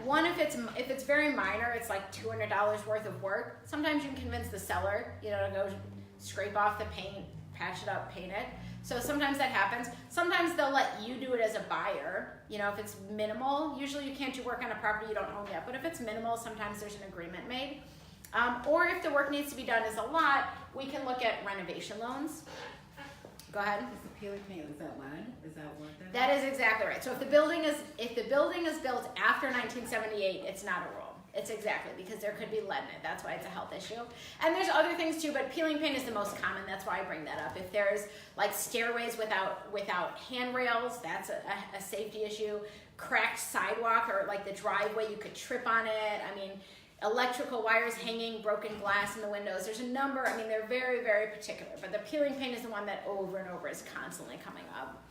One, if it's very minor, it's like $200 worth of work. Sometimes you can convince the seller, to go scrape off the paint, patch it up, paint it. So sometimes that happens. Sometimes they'll let you do it as a buyer. If it's minimal, usually you can't do work on a property you don't own yet. But if it's minimal, sometimes there's an agreement made. Or if the work needs to be done as a lot, we can look at renovation loans. Go ahead. Is the peeling paint, is that lead? Is that what that is exactly right. So if the building is built after 1978, it's not a rule. It's exactly, because there could be lead in it. That's why it's a health issue. And there's other things too, but peeling paint is the most common. That's why I bring that up. If there's like stairways without handrails, that's a safety issue. Cracked sidewalk or like the driveway, you could trip on it. I mean, electrical wires hanging, broken glass in the windows. There's a number. I mean, they're very, very particular. But the peeling paint is the one that over and over is constantly coming up.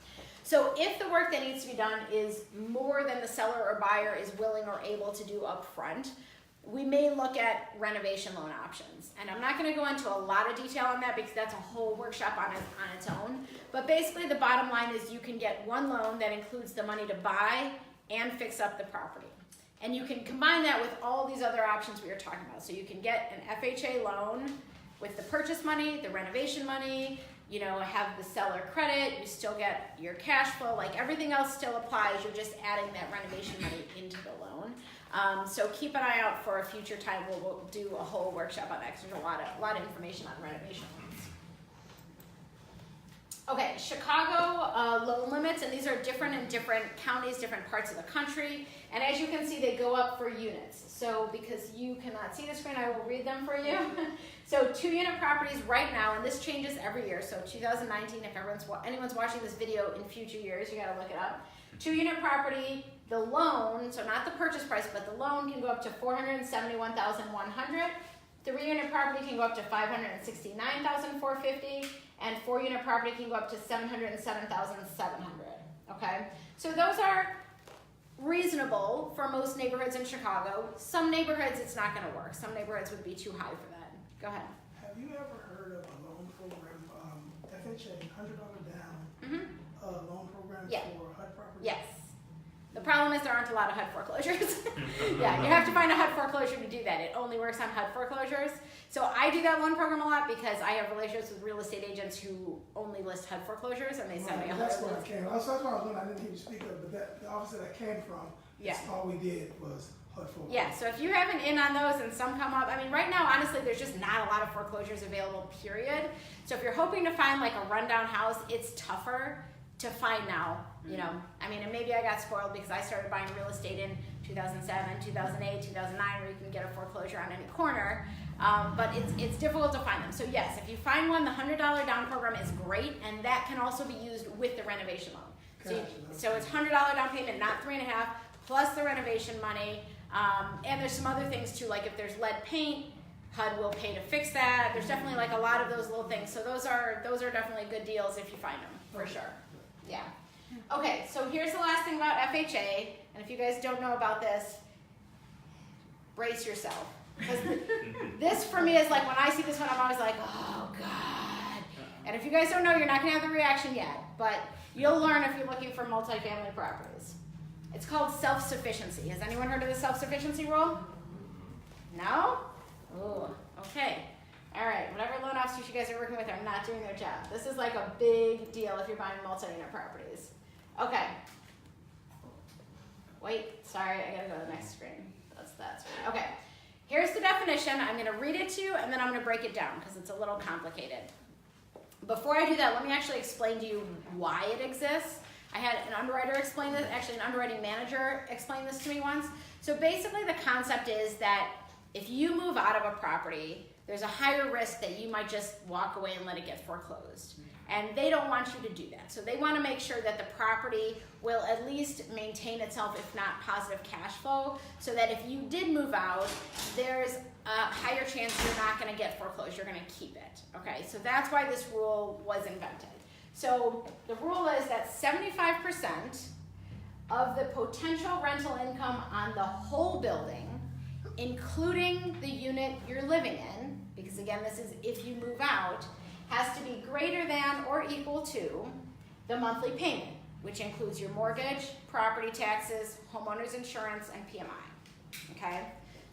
So if the work that needs to be done is more than the seller or buyer is willing or able to do up front, we may look at renovation loan options. And I'm not going to go into a lot of detail on that because that's a whole workshop on its own. But basically the bottom line is you can get one loan that includes the money to buy and fix up the property. And you can combine that with all these other options we were talking about. So you can get an FHA loan with the purchase money, the renovation money, you know, have the seller credit, you still get your cash flow, like everything else still applies, you're just adding that renovation money into the loan. So keep an eye out for a future time. We'll do a whole workshop on that because there's a lot of information on renovation loans. Okay, Chicago loan limits, and these are different in different counties, different parts of the country. And as you can see, they go up for units. So because you cannot see the screen, I will read them for you. So 2-unit properties right now, and this changes every year. So 2019, if anyone's watching this video in future years, you gotta look it up. 2-unit property, the loan, so not the purchase price, but the loan can go up to $471,100. 3-unit property can go up to $569,450, and 4-unit property can go up to $707,700. Okay, so those are reasonable for most neighborhoods in Chicago. Some neighborhoods it's not going to work. Some neighborhoods would be too high for that. Go ahead. Have you ever heard of a loan program, FHA, $100 down, loan program Yeah. for HUD property? Yes. The problem is there aren't a lot of HUD foreclosures. Yeah, you have to find a HUD foreclosure to do that. It only works on HUD foreclosures. So I do that loan program a lot because I have relationships with real estate agents who only list HUD foreclosures, and they send me a That's HUD where I list. came. That's why I was wondering, I didn't hear you speak of, but the office that I came from, Yeah. that's all we did was HUD foreclosure. Yeah, so if you have an in on those and some come up, I mean, right now, honestly, there's just not a lot of foreclosures available, period. So if you're hoping to find like a rundown house, it's tougher to find now, you know. I mean, and maybe I got spoiled because I started buying real estate in 2007, 2008, 2009, where you can get a foreclosure on any corner. But it's difficult to find them. So yes, if you find one, the $100 down program is great, and that can also be used with the renovation loan. So it's $100 down payment, not 3.5, plus the renovation money. And there's some other things too, like if there's lead paint, HUD will pay to fix that. There's definitely like a lot of those little things. So those are definitely good deals if you find them, for sure. Yeah. Okay, so here's the last thing about FHA, and if you guys don't know about this, brace yourself. Because this for me is like, when I see this one, I'm always like, oh God. And if you guys don't know, you're not gonna have the reaction yet, but you'll learn if you're looking for multifamily properties. It's called self-sufficiency. Has anyone heard of the self-sufficiency rule? No? Ooh, okay. All right, whatever loan officers you guys are working with are not doing their job. This is like a big deal if you're buying multi-unit properties. Okay. Wait, sorry, I gotta go to the next screen. That's that screen. Okay, here's the definition. I'm gonna read it to you and then I'm gonna break it down because it's a little complicated. Before I do that, let me actually explain to you why it exists. I had an underwriter explain this, actually an underwriting manager explain this to me once. So basically the concept is that if you move out of a property, there's a higher risk that you might just walk away and let it get foreclosed. And they don't want you to do that. So they want to make sure that the property will at least maintain itself, if not positive cash flow, so that if you did move out, there's a higher chance you're not going to get foreclosed. You're going to keep it. Okay, so that's why this rule was invented. So the rule is that 75% of the potential rental income on the whole building, including the unit you're living in, because again, this is if you move out, has to be greater than or equal to the monthly payment, which includes your mortgage, property taxes, homeowner's insurance, and PMI. Okay?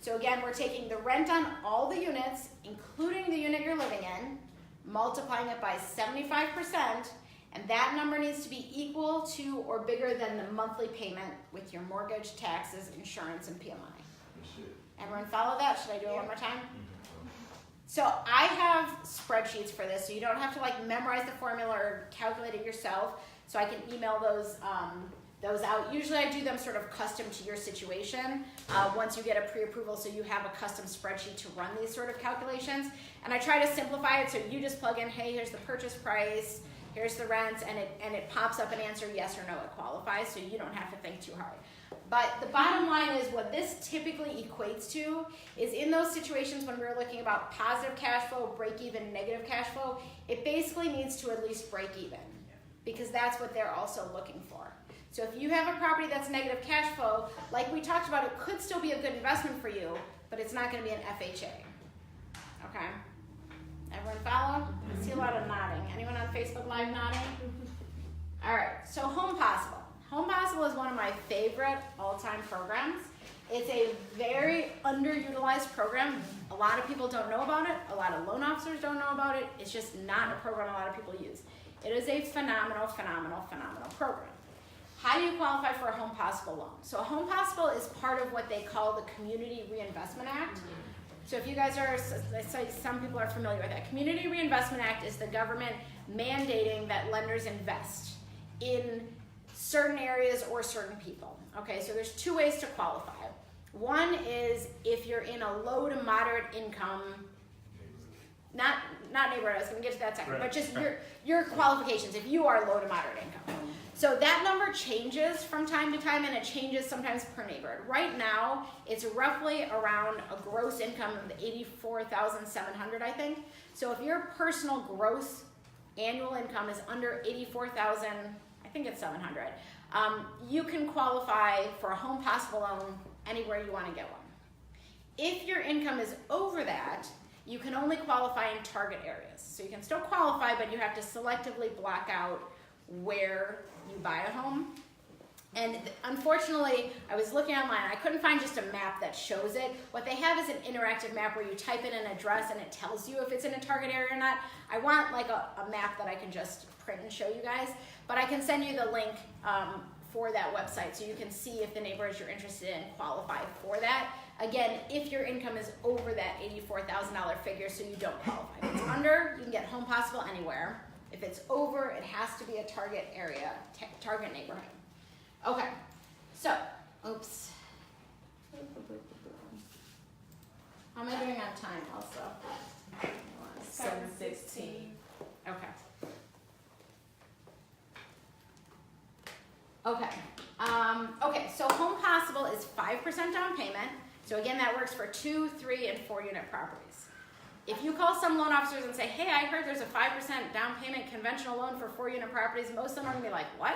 So again, we're taking the rent on all the units, including the unit you're living in, multiplying it by 75%, and that number needs to be equal to or bigger than the monthly payment with your mortgage, taxes, insurance, and PMI. Everyone follow that? Should I do it one more time? So I have spreadsheets for this, so you don't have to like memorize the formula or calculate it yourself. So I can email those those out. Usually I do them sort of custom to your situation once you get a pre-approval, so you have a custom spreadsheet to run these sort of calculations. And I try to simplify it so you just plug in, hey, here's the purchase price, here's the rents, and it pops up an answer, yes or no, it qualifies, so you don't have to think too hard. But the bottom line is what this typically equates to is in those situations when we're looking about positive cash flow, break even, negative cash flow, it basically needs to at least break even because that's what they're also looking for. So if you have a property that's negative cash flow, like we talked about, it could still be a good investment for you, but it's not going to be an FHA. Okay? Everyone follow? I see a lot of nodding. Anyone on Facebook Live nodding? All right, so Home Possible. Home Possible is one of my favorite all-time programs. It's a very underutilized program. A lot of people don't know about it. A lot of loan officers don't know about it. It's just not a program a lot of people use. It is a phenomenal, phenomenal, phenomenal program. How do you qualify for a Home Possible loan? So a Home Possible is part of what they call the Community Reinvestment Act. So if you guys are, some people are familiar with that. Community Reinvestment Act is the government mandating that lenders invest in certain areas or certain people. Okay, so there's two ways to qualify. One is if you're in a low to moderate income, not neighborhood, I was gonna get to that second, but just your qualifications, if you are low to moderate income. So that number changes from time to time, and it changes sometimes per neighborhood. Right now, it's roughly around a gross income of $84,700, I think. So if your personal gross annual income is under $84,000, I think it's 700, you can qualify for a Home Possible loan anywhere you want to get one. If your income is over that, you can only qualify in target areas. So you can still qualify, but you have to selectively block out where you buy a home. And unfortunately, I was looking online, I couldn't find just a map that shows it. What they have is an interactive map where you type in an address and it tells you if it's in a target area or not. I want like a map that I can just print and show you guys, but I can send you the link for that website so you can see if the neighborhoods you're interested in qualify for that. Again, if your income is over that $84,000 figure, so you don't qualify. If it's under, you can get Home Possible anywhere. If it's over, it has to be a target area, target neighborhood. Okay, so, oops. How am I doing on time also? 7:16. Okay. Okay, so Home Possible is 5% down payment. So again, that works for 2, 3, and 4 unit properties. If you call some loan officers and say, hey, I heard there's a 5% down payment conventional loan for 4 unit properties, most of them are gonna be like, what?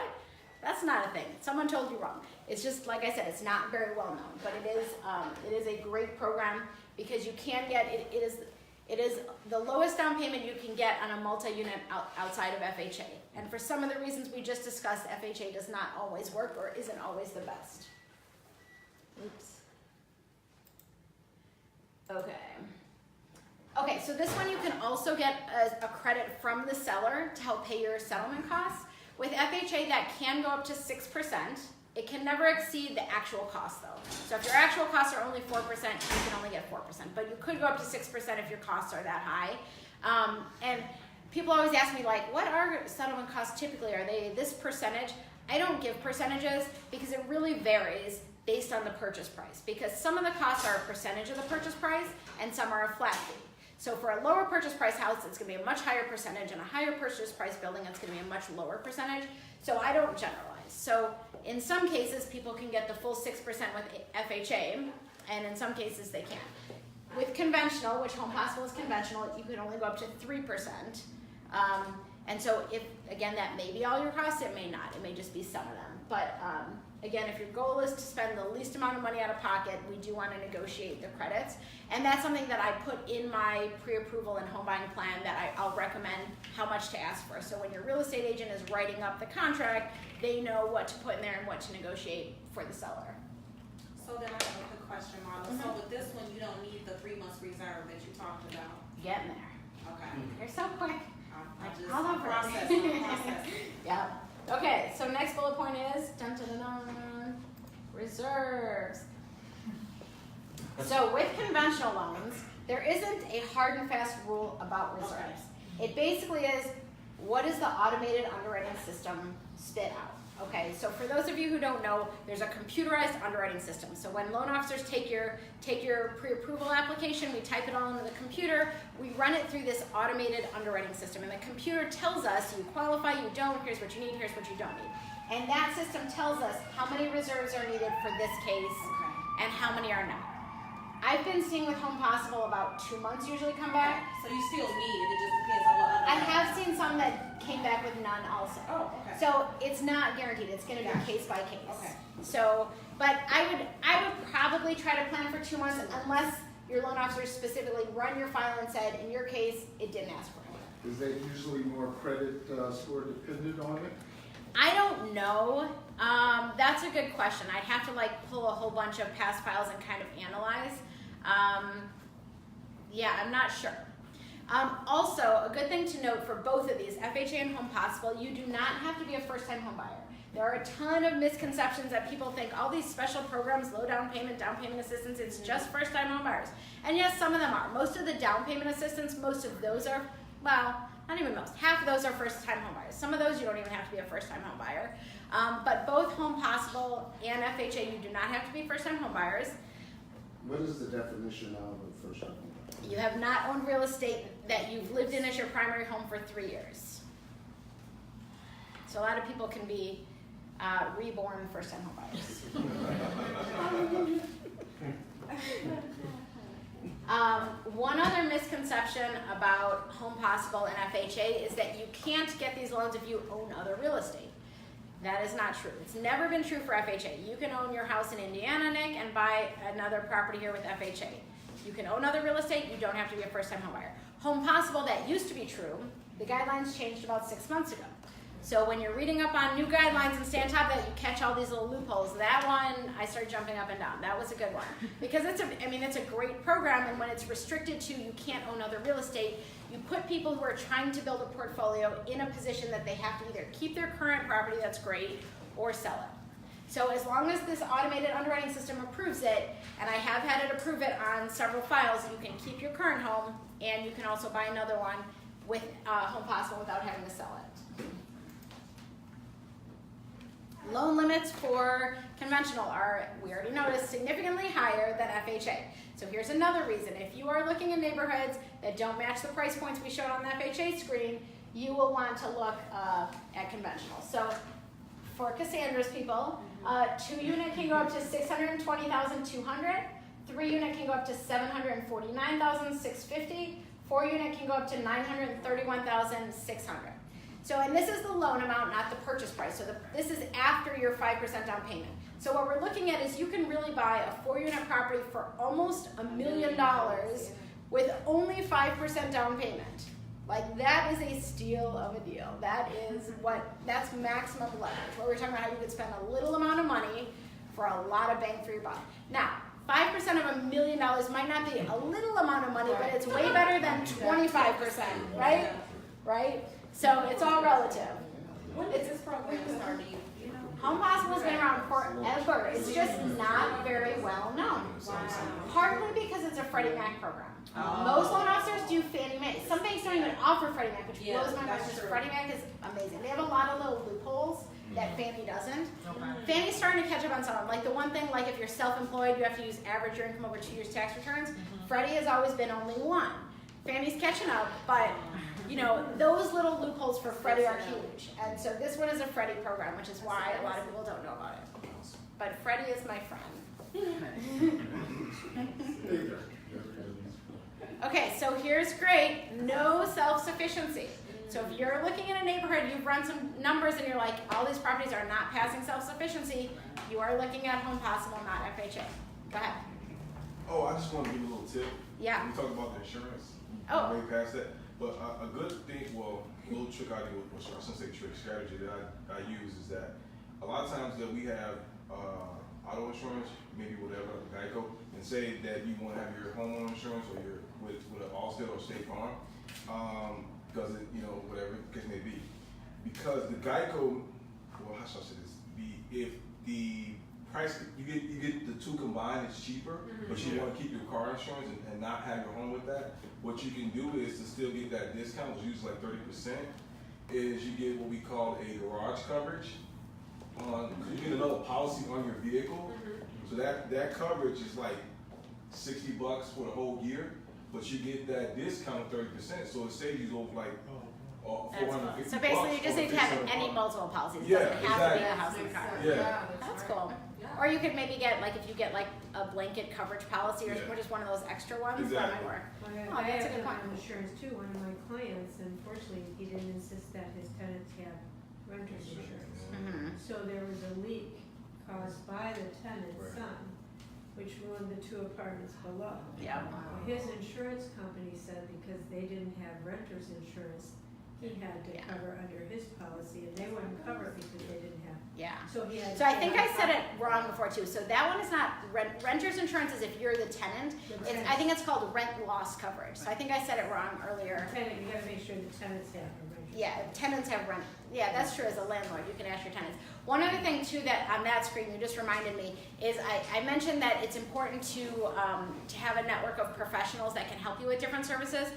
That's not a thing. Someone told you wrong. It's just, like I said, it's not very well known, but it is a great program because you can get, it is the lowest down payment you can get on a multi-unit outside of FHA. And for some of the reasons we just discussed, FHA does not always work or isn't always the best. Oops. Okay, so this one you can also get a credit from the seller to help pay your settlement costs. With FHA, that can go up to 6%. It can never exceed the actual cost though. So if your actual costs are only 4%, you can only get 4%. But you could go up to 6% if your costs are that high. And people always ask me like, what are settlement costs typically? Are they this percentage? I don't give percentages because it really varies based on the purchase price. Because some of the costs are a percentage of the purchase price and some are a flat fee. So for a lower purchase price house, it's gonna be a much higher percentage, and a higher purchase price building, it's gonna be a much lower percentage. So I don't generalize. So in some cases, people can get the full 6% with FHA, and in some cases they can't. With conventional, which Home Possible is conventional, you can only go up to 3%. And so if, again, that may be all your costs, it may not. It may just be some of them. But again, if your goal is to spend the least amount of money out of pocket, we do want to negotiate the credits. And that's something that I put in my pre-approval and home buying plan that I'll recommend how much to ask for. So when your real estate agent is writing up the contract, they know what to put in there and what to negotiate for the seller. So then I have a quick question, Marla. So with this one, you don't need the 3 months reserve that you talked about? Getting there. Okay. You're so quick. I'm processing. Yeah. Okay, so next bullet point is reserves. So with conventional loans, there isn't a hard and fast rule about reserves. It basically is, what does the automated underwriting system spit out? Okay, so for those of you who don't know, there's a computerized underwriting system. So when loan officers take your pre-approval application, we type it all into the computer, we run it through this automated underwriting system, and the computer tells us you qualify, you don't, here's what you need, here's what you don't need. And that system tells us how many reserves are needed for this case and how many are not. I've been seeing with Home Possible about 2 months usually come back. So you still need it, it just depends on what other. I have seen some that came back with none also. Oh, okay. So it's not guaranteed. It's going to be Gotcha. case by case. Okay. So, but I would probably try to plan for 2 months unless your loan officer specifically run your file and said, in your case, it didn't ask for it. Is that usually more credit score dependent on it? I don't know. That's a good question. I'd have to like pull a whole bunch of past files and kind of analyze. Yeah, I'm not sure. Also, a good thing to note for both of these, FHA and Home Possible, you do not have to be a first-time home buyer. There are a ton of misconceptions that people think all these special programs, low down payment assistance, it's just first-time home buyers. And yes, some of them are. Most of the down payment assistance, most of those are, well, not even most, half of those are first-time home buyers. Some of those you don't even have to be a first-time home buyer. But both Home Possible and FHA, you do not have to be first-time home buyers. What is the definition of a first time home buyer? You have not owned real estate that you've lived in as your primary home for 3 years. So a lot of people can be reborn first-time home buyers. One other misconception about Home Possible and FHA is that you can't get these loans if you own other real estate. That is not true. It's never been true for FHA. You can own your house in Indiana, Nick, and buy another property here with FHA. You can own other real estate. You don't have to be a first-time home buyer. Home Possible, that used to be true. The guidelines changed about 6 months ago. So when you're reading up on new guidelines and stay on top of that, you catch all these little loopholes. That one, I started jumping up and down. That was a good one. Because it's a great program, and when it's restricted to you can't own other real estate, you put people who are trying to build a portfolio in a position that they have to either keep their current property, that's great, or sell it. So as long as this automated underwriting system approves it, and I have had it approve it on several files, you can keep your current home, and you can also buy another one with Home Possible without having to sell it. Loan limits for conventional are, we already noticed, significantly higher than FHA. So here's another reason. If you are looking in neighborhoods that don't match the price points we showed on the FHA screen, you will want to look at conventional. So for Cassandra's people, 2-unit can go up to $620,200, 3-unit can go up to $749,650, 4-unit can go up to $931,600. So, and this is the loan amount, not the purchase price. So this is after your 5% down payment. So what we're looking at is you can really buy a 4-unit property for almost $1 million with only 5% down payment. Like, that is a steal of a deal. That's maximum leverage. Where we're talking about how you could spend a little amount of money for a lot of bang for your buck. Now, 5% of $1 million might not be a little amount of money, but it's way better than 25%, right? Right? So it's all relative. When did this program start? Do you know? Home Possible has been around forever. It's just not very well known. Wow. Partly because it's a Freddie Mac program. Most loan officers do Fannie Mae. Some banks don't even offer Freddie Mac, which blows my mind because Freddie Mac is amazing. They have a lot of little loopholes that Fannie doesn't. Fannie's starting to catch up on some of them. Like the one thing, like if you're self-employed, you have to use average your income over 2 years tax returns. Freddie has always been only one. Fannie's catching up, but you know, those little loopholes for Freddie are huge. And so this one is a Freddie program, which is why a lot of people don't know about it. But Freddie is my friend. Okay, so here's great. No self-sufficiency. So if you're looking in a neighborhood, you've run some numbers and you're like, all these properties are not passing self-sufficiency, you are looking at Home Possible, not FHA. Go ahead. Oh, I just want to give you a little tip. Yeah. We talked about the insurance. Oh. Way past that. But a good thing, well, a little trick I do, or I shouldn't say trick, strategy that I use is that a lot of times that we have auto insurance, maybe whatever, Geico, and say that you want to have your homeowner insurance or your with an Allstate or State Farm, because it, you know, whatever the case may be. Because the Geico, well, how should I say this? If the price you get the two combined, it's cheaper, but you want to keep your car insurance and not have your home with that. What you can do is to still get that discount, which is usually like 30%, is you get what we call a garage coverage, You get another policy on your vehicle, so that coverage is like $60 for the whole year, but you get that discount 30%, so it saves you over like That's cool. $450. So basically, you just need to have any multiple policies. It doesn't have to be a house and car. Yeah. That's cool. Or you could maybe get, like, if you get like a blanket coverage policy or just one of those extra ones, that might work. Well, Oh, I that's a have good point. home insurance too. One of my clients, unfortunately, he didn't insist that his tenants have renter's insurance. Mm-hmm. So there was a leak caused by the tenant's son, which ruined the 2 apartments below. Yeah. His insurance company said because they didn't have renter's insurance, he had to cover under his policy, and they wouldn't cover it because they didn't have. Yeah. So he had. So I think I said it wrong before too. So that one is not renter's insurance is if you're the tenant. I think it's called rent loss coverage. So I think I said it wrong earlier. Tenant, you gotta make sure the tenants have a renter's. Yeah, tenants have rent. Yeah, that's true. As a landlord, you can ask your tenants. One other thing too that on that screen you just reminded me is I mentioned that it's important to have a network of professionals that can help you with different services.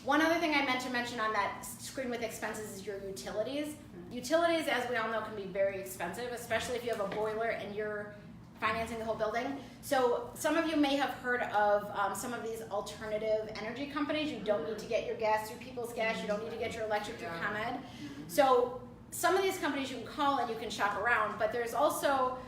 One other thing I meant to mention on that screen with expenses is your utilities. Utilities, as we all know, can be very expensive, especially if you have a boiler and you're financing the whole building. So some of you may have heard of some of these alternative energy companies. You don't need to get your gas through People's Gas. You don't need to get your electric through ComEd. So some of these companies you can call and you can shop around, but there's also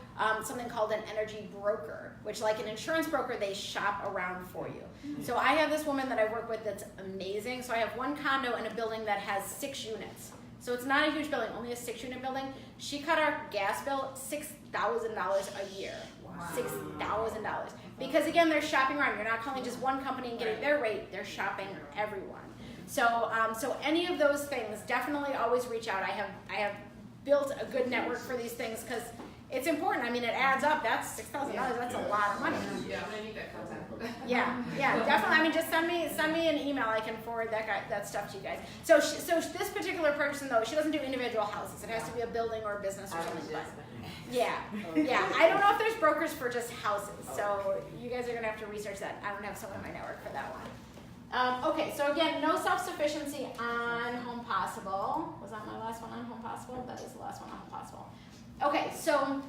something called an energy broker, which, like an insurance broker, they shop around for you. So I have this woman that I work with that's amazing. So I have one condo in a building that has 6 units. So it's not a huge building, only a 6-unit building. She cut our gas bill $6,000 a year. Wow. $6,000. Because again, they're shopping around. You're not calling just one company and getting their rate. They're shopping everyone. So so any of those things, definitely always reach out. I have built a good network for these things because it's important. I mean, it adds up. That's $6,000. That's a lot of money. Yeah, I need that contact. Yeah, definitely. I mean, just send me an email. I can forward that stuff to you guys. So this particular person though, she doesn't do individual houses. It has to be a building or a business or something. But yeah. I don't know if there's brokers for just houses. So you guys are gonna have to research that. I don't have someone in my network for that one. Okay, so again, no self-sufficiency on Home Possible. Was that my last one on Home Possible? That is the last one on Home Possible. Okay, so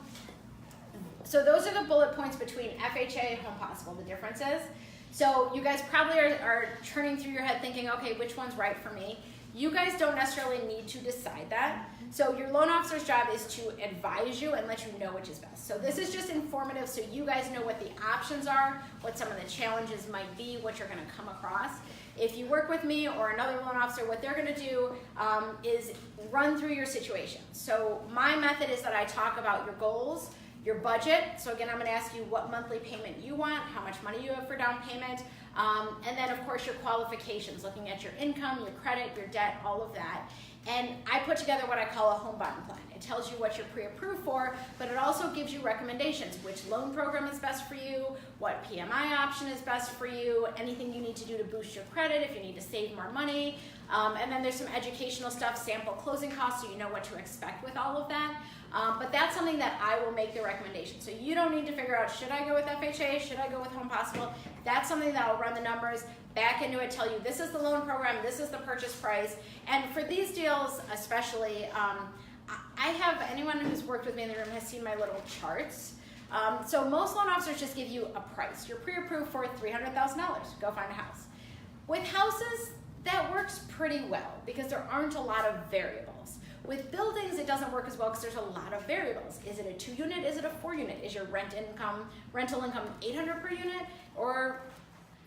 those are the bullet points between FHA and Home Possible, the differences. So you guys probably are turning through your head thinking, okay, which one's right for me? You guys don't necessarily need to decide that. So your loan officer's job is to advise you and let you know which is best. So this is just informative so you guys know what the options are, what some of the challenges might be, what you're gonna come across. If you work with me or another loan officer, what they're gonna do is run through your situation. So my method is that I talk about your goals, your budget. So again, I'm gonna ask you what monthly payment you want, how much money you have for down payment, and then of course your qualifications, looking at your income, your credit, your debt, all of that. And I put together what I call a home buying plan. It tells you what you're pre-approved for, but it also gives you recommendations, which loan program is best for you, what PMI option is best for you, anything you need to do to boost your credit if you need to save more money. And then there's some educational stuff, sample closing costs, so you know what to expect with all of that. But that's something that I will make the recommendation. So you don't need to figure out, should I go with FHA, should I go with Home Possible? That's something that I'll run the numbers back into it, tell you this is the loan program, this is the purchase price. And for these deals especially, I have, anyone who's worked with me in the room has seen my little charts. So most loan officers just give you a price. You're pre-approved for $300,000, go find a house. With houses, that works pretty well because there aren't a lot of variables. With buildings, it doesn't work as well because there's a lot of variables. Is it a 2-unit? Is it a 4-unit? Is your rental income $800 per unit or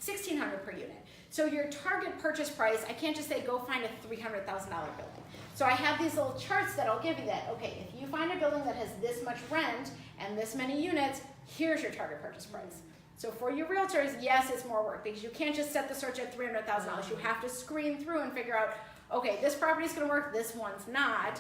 $1,600 per unit? So your target purchase price, I can't just say go find a $300,000 building. So I have these little charts that'll give you that. Okay, if you find a building that has this much rent and this many units, here's your target purchase price. So for your realtors, yes, it's more work because you can't just set the search at $300,000. You have to screen through and figure out, okay, this property's gonna work, this one's not.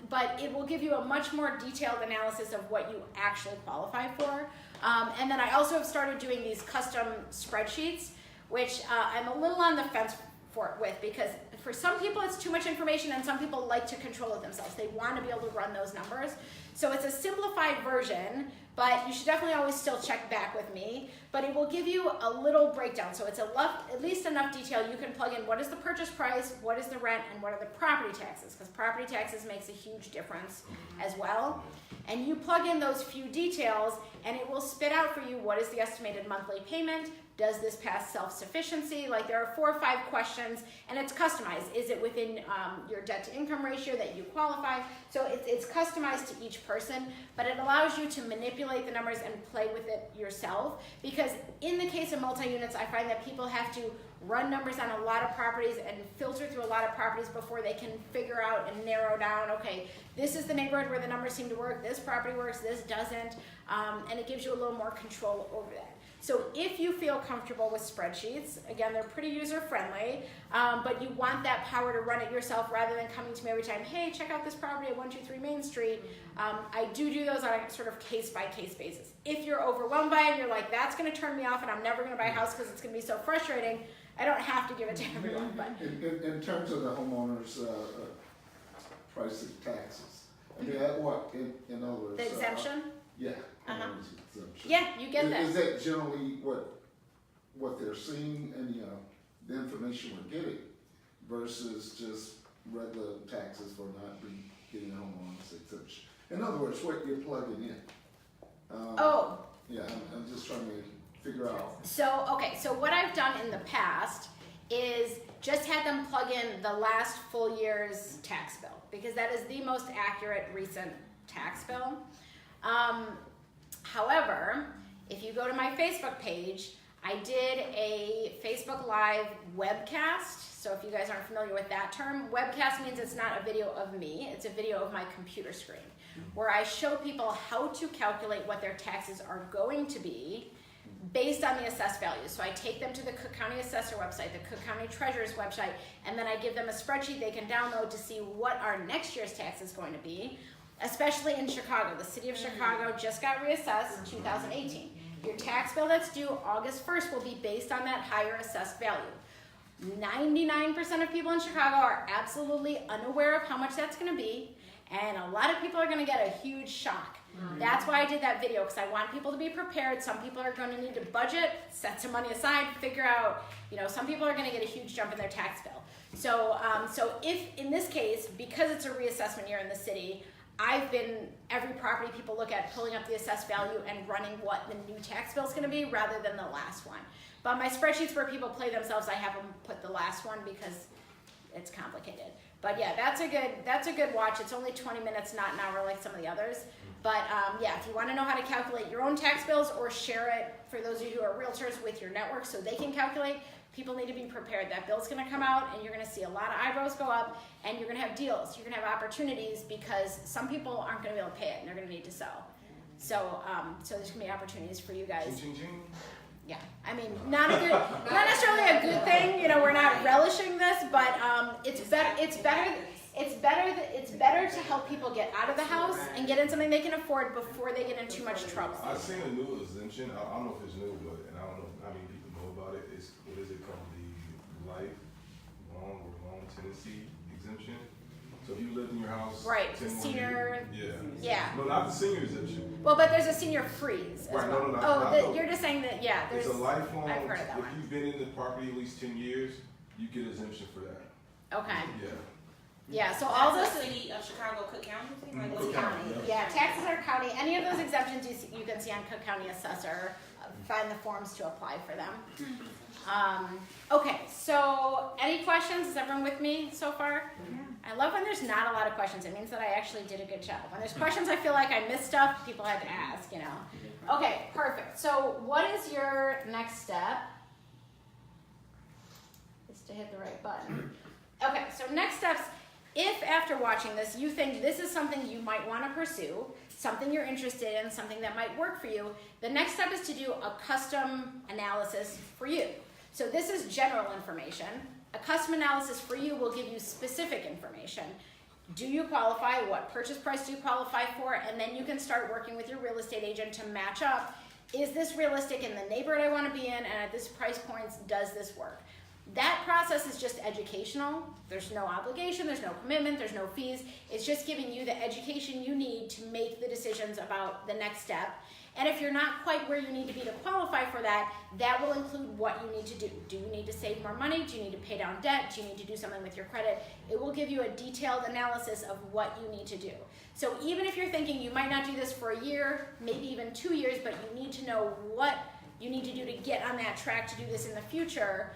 But it will give you a much more detailed analysis of what you actually qualify for. And then I also have started doing these custom spreadsheets, which I'm a little on the fence with, because for some people it's too much information and some people like to control it themselves. They want to be able to run those numbers. So it's a simplified version, but you should definitely always still check back with me. But it will give you a little breakdown. So it's at least enough detail you can plug in what is the purchase price, what is the rent, and what are the property taxes, because property taxes makes a huge difference as well. And you plug in those few details and it will spit out for you what is the estimated monthly payment. Does this pass self-sufficiency? Like there are 4 or 5 questions, and it's customized. Is it within your debt-to-income ratio that you qualify? So it's customized to each person, but it allows you to manipulate the numbers and play with it yourself. Because in the case of multi-units, I find that people have to run numbers on a lot of properties and filter through a lot of properties before they can figure out and narrow down, okay, this is the neighborhood where the numbers seem to work, this property works, this doesn't, and it gives you a little more control over that. So if you feel comfortable with spreadsheets, again, they're pretty user-friendly, but you want that power to run it yourself rather than coming to me every time, hey, check out this property at 123 Main Street. I do those on a sort of case-by-case basis. If you're overwhelmed by it and you're like, that's gonna turn me off and I'm never gonna buy a house because it's gonna be so frustrating, I don't have to give it to everyone. But In terms of the homeowner's price of taxes, I mean, in other words. the exemption, Yeah. Uh-huh. homeowner's exemption. yeah, you get that. Is that generally what they're seeing and the information we're getting versus just regular taxes for not getting a homeowner's exemption? In other words, what you're plugging in. Yeah, I'm just trying to figure out. So, okay, so what I've done in the past is just had them plug in the last full year's tax bill, because that is the most accurate recent tax bill. However, if you go to my Facebook page, I did a Facebook Live webcast. So if you guys aren't familiar with that term, webcast means it's not a video of me, it's a video of my computer screen, where I show people how to calculate what their taxes are going to be based on the assessed value. So I take them to the Cook County Assessor website, the Cook County Treasurer's website, and then I give them a spreadsheet they can download to see what our next year's tax is going to be, especially in Chicago. The city of Chicago just got reassessed in 2018. Your tax bill that's due August 1st will be based on that higher assessed value. 99% of people in Chicago are absolutely unaware of how much that's gonna be, and a lot of people are gonna get a huge shock. That's why I did that video, because I want people to be prepared. Some people are going to need to budget, set some money aside, figure out, some people are going to get a huge jump in their tax bill. So if in this case, because it's a reassessment year in the city, I've been, every property people look at, pulling up the assessed value and running what the new tax bill is going to be rather than the last one. But my spreadsheets where people play themselves, I have them put the last one because it's complicated. But yeah, that's a good watch. It's only 20 minutes, not an hour like some of the others. But yeah, if you want to know how to calculate your own tax bills or share it for those of you who are realtors with your network so they can calculate, people need to be prepared. That bill's going to come out and you're going to see a lot of eyebrows go up, and you're going to have deals. You're going to have opportunities because some people aren't going to be able to pay it and they're going to need to sell. So there's going to be opportunities for you guys. Ching, ching, ching. Yeah, I mean, not necessarily a good thing. We're not relishing this, but it's better to help people get out of the house and get in something they can afford before they get in too much trouble. I've seen a new exemption. I don't know if it's new, but and I don't know how many people know about it. It's what is it called? The lifelong or long tenancy exemption. So if you lived in your house, Right, 10 more senior. years, Yeah. No, not the senior exemption. Well, but there's a senior freeze. As Right, well. no, Oh, you're just saying that. Yeah, It's there's. a lifelong. I've heard of that If one. you've been in the property at least 10 years, you get exemption for that. Okay. Yeah. Yeah. So all those. That's the city of Chicago, Cook County thing? Like, Cook what's County. it? Yeah, taxes are county. Any of those exemptions you can see on Cook County Assessor. Find the forms to apply for them. Okay, so any questions? Is everyone with me so far? Yeah. I love when there's not a lot of questions. It means that I actually did a good job. When there's questions, I feel like I missed stuff. People had to ask, Okay, perfect. So what is your next step? Is to hit the right button. Okay, so next steps. If after watching this you think this is something you might want to pursue, something you're interested in, something that might work for you, the next step is to do a custom analysis for you. So this is general information. A custom analysis for you will give you specific information. Do you qualify? What purchase price do you qualify for? And then you can start working with your real estate agent to match up. Is this realistic in the neighborhood I want to be in? And at this price point, does this work? That process is just educational. There's no obligation, there's no commitment, there's no fees. It's just giving you the education you need to make the decisions about the next step. And if you're not quite where you need to be to qualify for that, that will include what you need to do. Do you need to save more money? Do you need to pay down debt? Do you need to do something with your credit? It will give you a detailed analysis of what you need to do. So even if you're thinking you might not do this for a year, maybe even 2 years, but you need to know what you need to do to get on that track to do this in the future,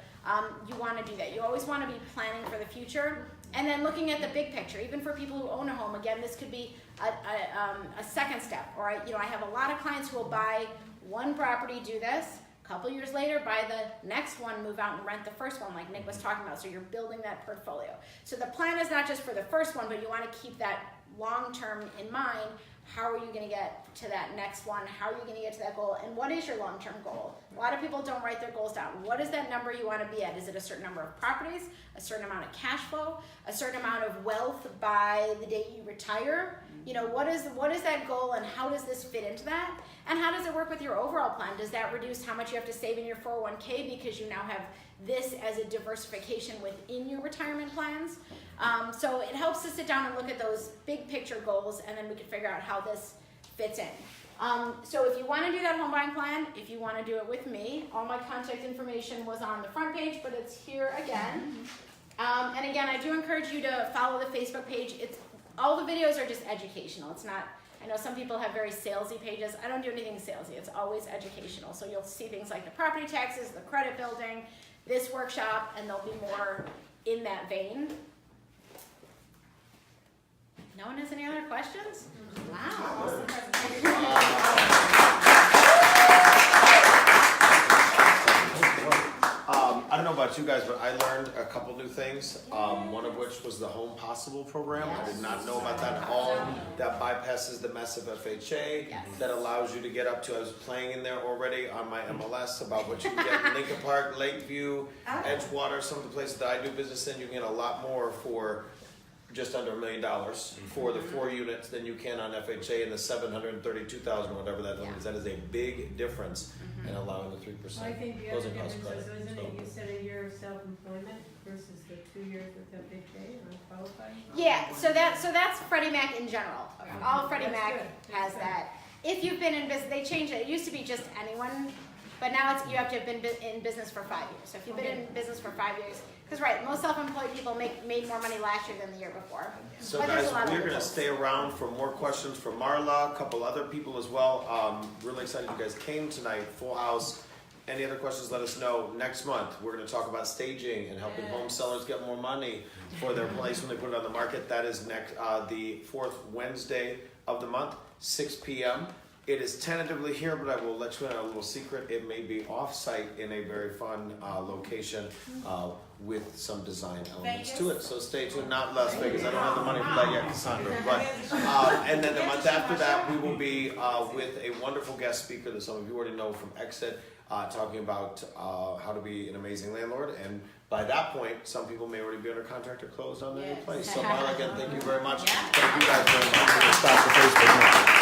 you want to do that. You always want to be planning for the future. And then looking at the big picture, even for people who own a home, again, this could be a second step. Or I have a lot of clients who will buy one property, do this, a couple years later, buy the next one, move out and rent the first one, like Nick was talking about. So you're building that portfolio. So the plan is not just for the first one, but you want to keep that long term in mind. How are you going to get to that next one? How are you going to get to that goal? And what is your long-term goal? A lot of people don't write their goals down. What is that number you want to be at? Is it a certain number of properties, a certain amount of cash flow, a certain amount of wealth by the day you retire? What is that goal, and how does this fit into that? And how does it work with your overall plan? Does that reduce how much you have to save in your 401k because you now have this as a diversification within your retirement plans? So it helps to sit down and look at those big picture goals, and then we can figure out how this fits in. So if you want to do that home buying plan, if you want to do it with me, all my contact information was on the front page, but it's here again. And again, I do encourage you to follow the Facebook page. All the videos are just educational. It's not, I know some people have very salesy pages. I don't do anything salesy. It's always educational. So you'll see things like the property taxes, the credit building, this workshop, and there'll be more in that vein. No one has any other questions? Wow. I don't know about you guys, but I learned a couple new things. One of which was the Home Possible program. I did not know about that at all. That bypasses the mess of FHA. Yes. That allows you to get up to, I was playing in there already on my MLS about what you can get in Lincoln Park, Lakeview, Edgewater, some of the places that I do business in. You can get a lot more for just under $1 million for the 4 units than you can on FHA, and the 732,000 or whatever that number is. That is a big difference in allowing the 3% Well, I think the other closing cost difference credit. is, isn't it, you said a year of self-employment versus the 2 years with FHA unqualified? Yeah, so that's Freddie Mac in general. All Freddie That's Mac good. has that. If you've been in business, they changed it. It used to be just anyone, but now you have to have been in business for 5 years. So if you've been in business for 5 years, because most self-employed people made more money last year than the year before. So But there's guys, a lot of we're going to loopholes. stay around for more questions from Marla, a couple other people as well. Really excited you guys came tonight, full house. Any other questions, let us know. Next month, we're going to talk about staging and helping home sellers get more money for their place when they put it on the market. That is next, the 4th Wednesday of the month, 6 p.m. It is tentatively here, but I will let you in on a little secret. It may be off-site in a very fun location with some design elements to it. So stay tuned. Not Las Vegas. I don't have the money for that yet, Cassandra. But and then the month after that, we will be with a wonderful guest speaker that some of you already know from Exit, talking about how to be an amazing landlord. And by that point, some people may already be under contract or closed on their new place. So Marla, again, thank you very much. Thank you guys very much. We're gonna stop the Facebook now.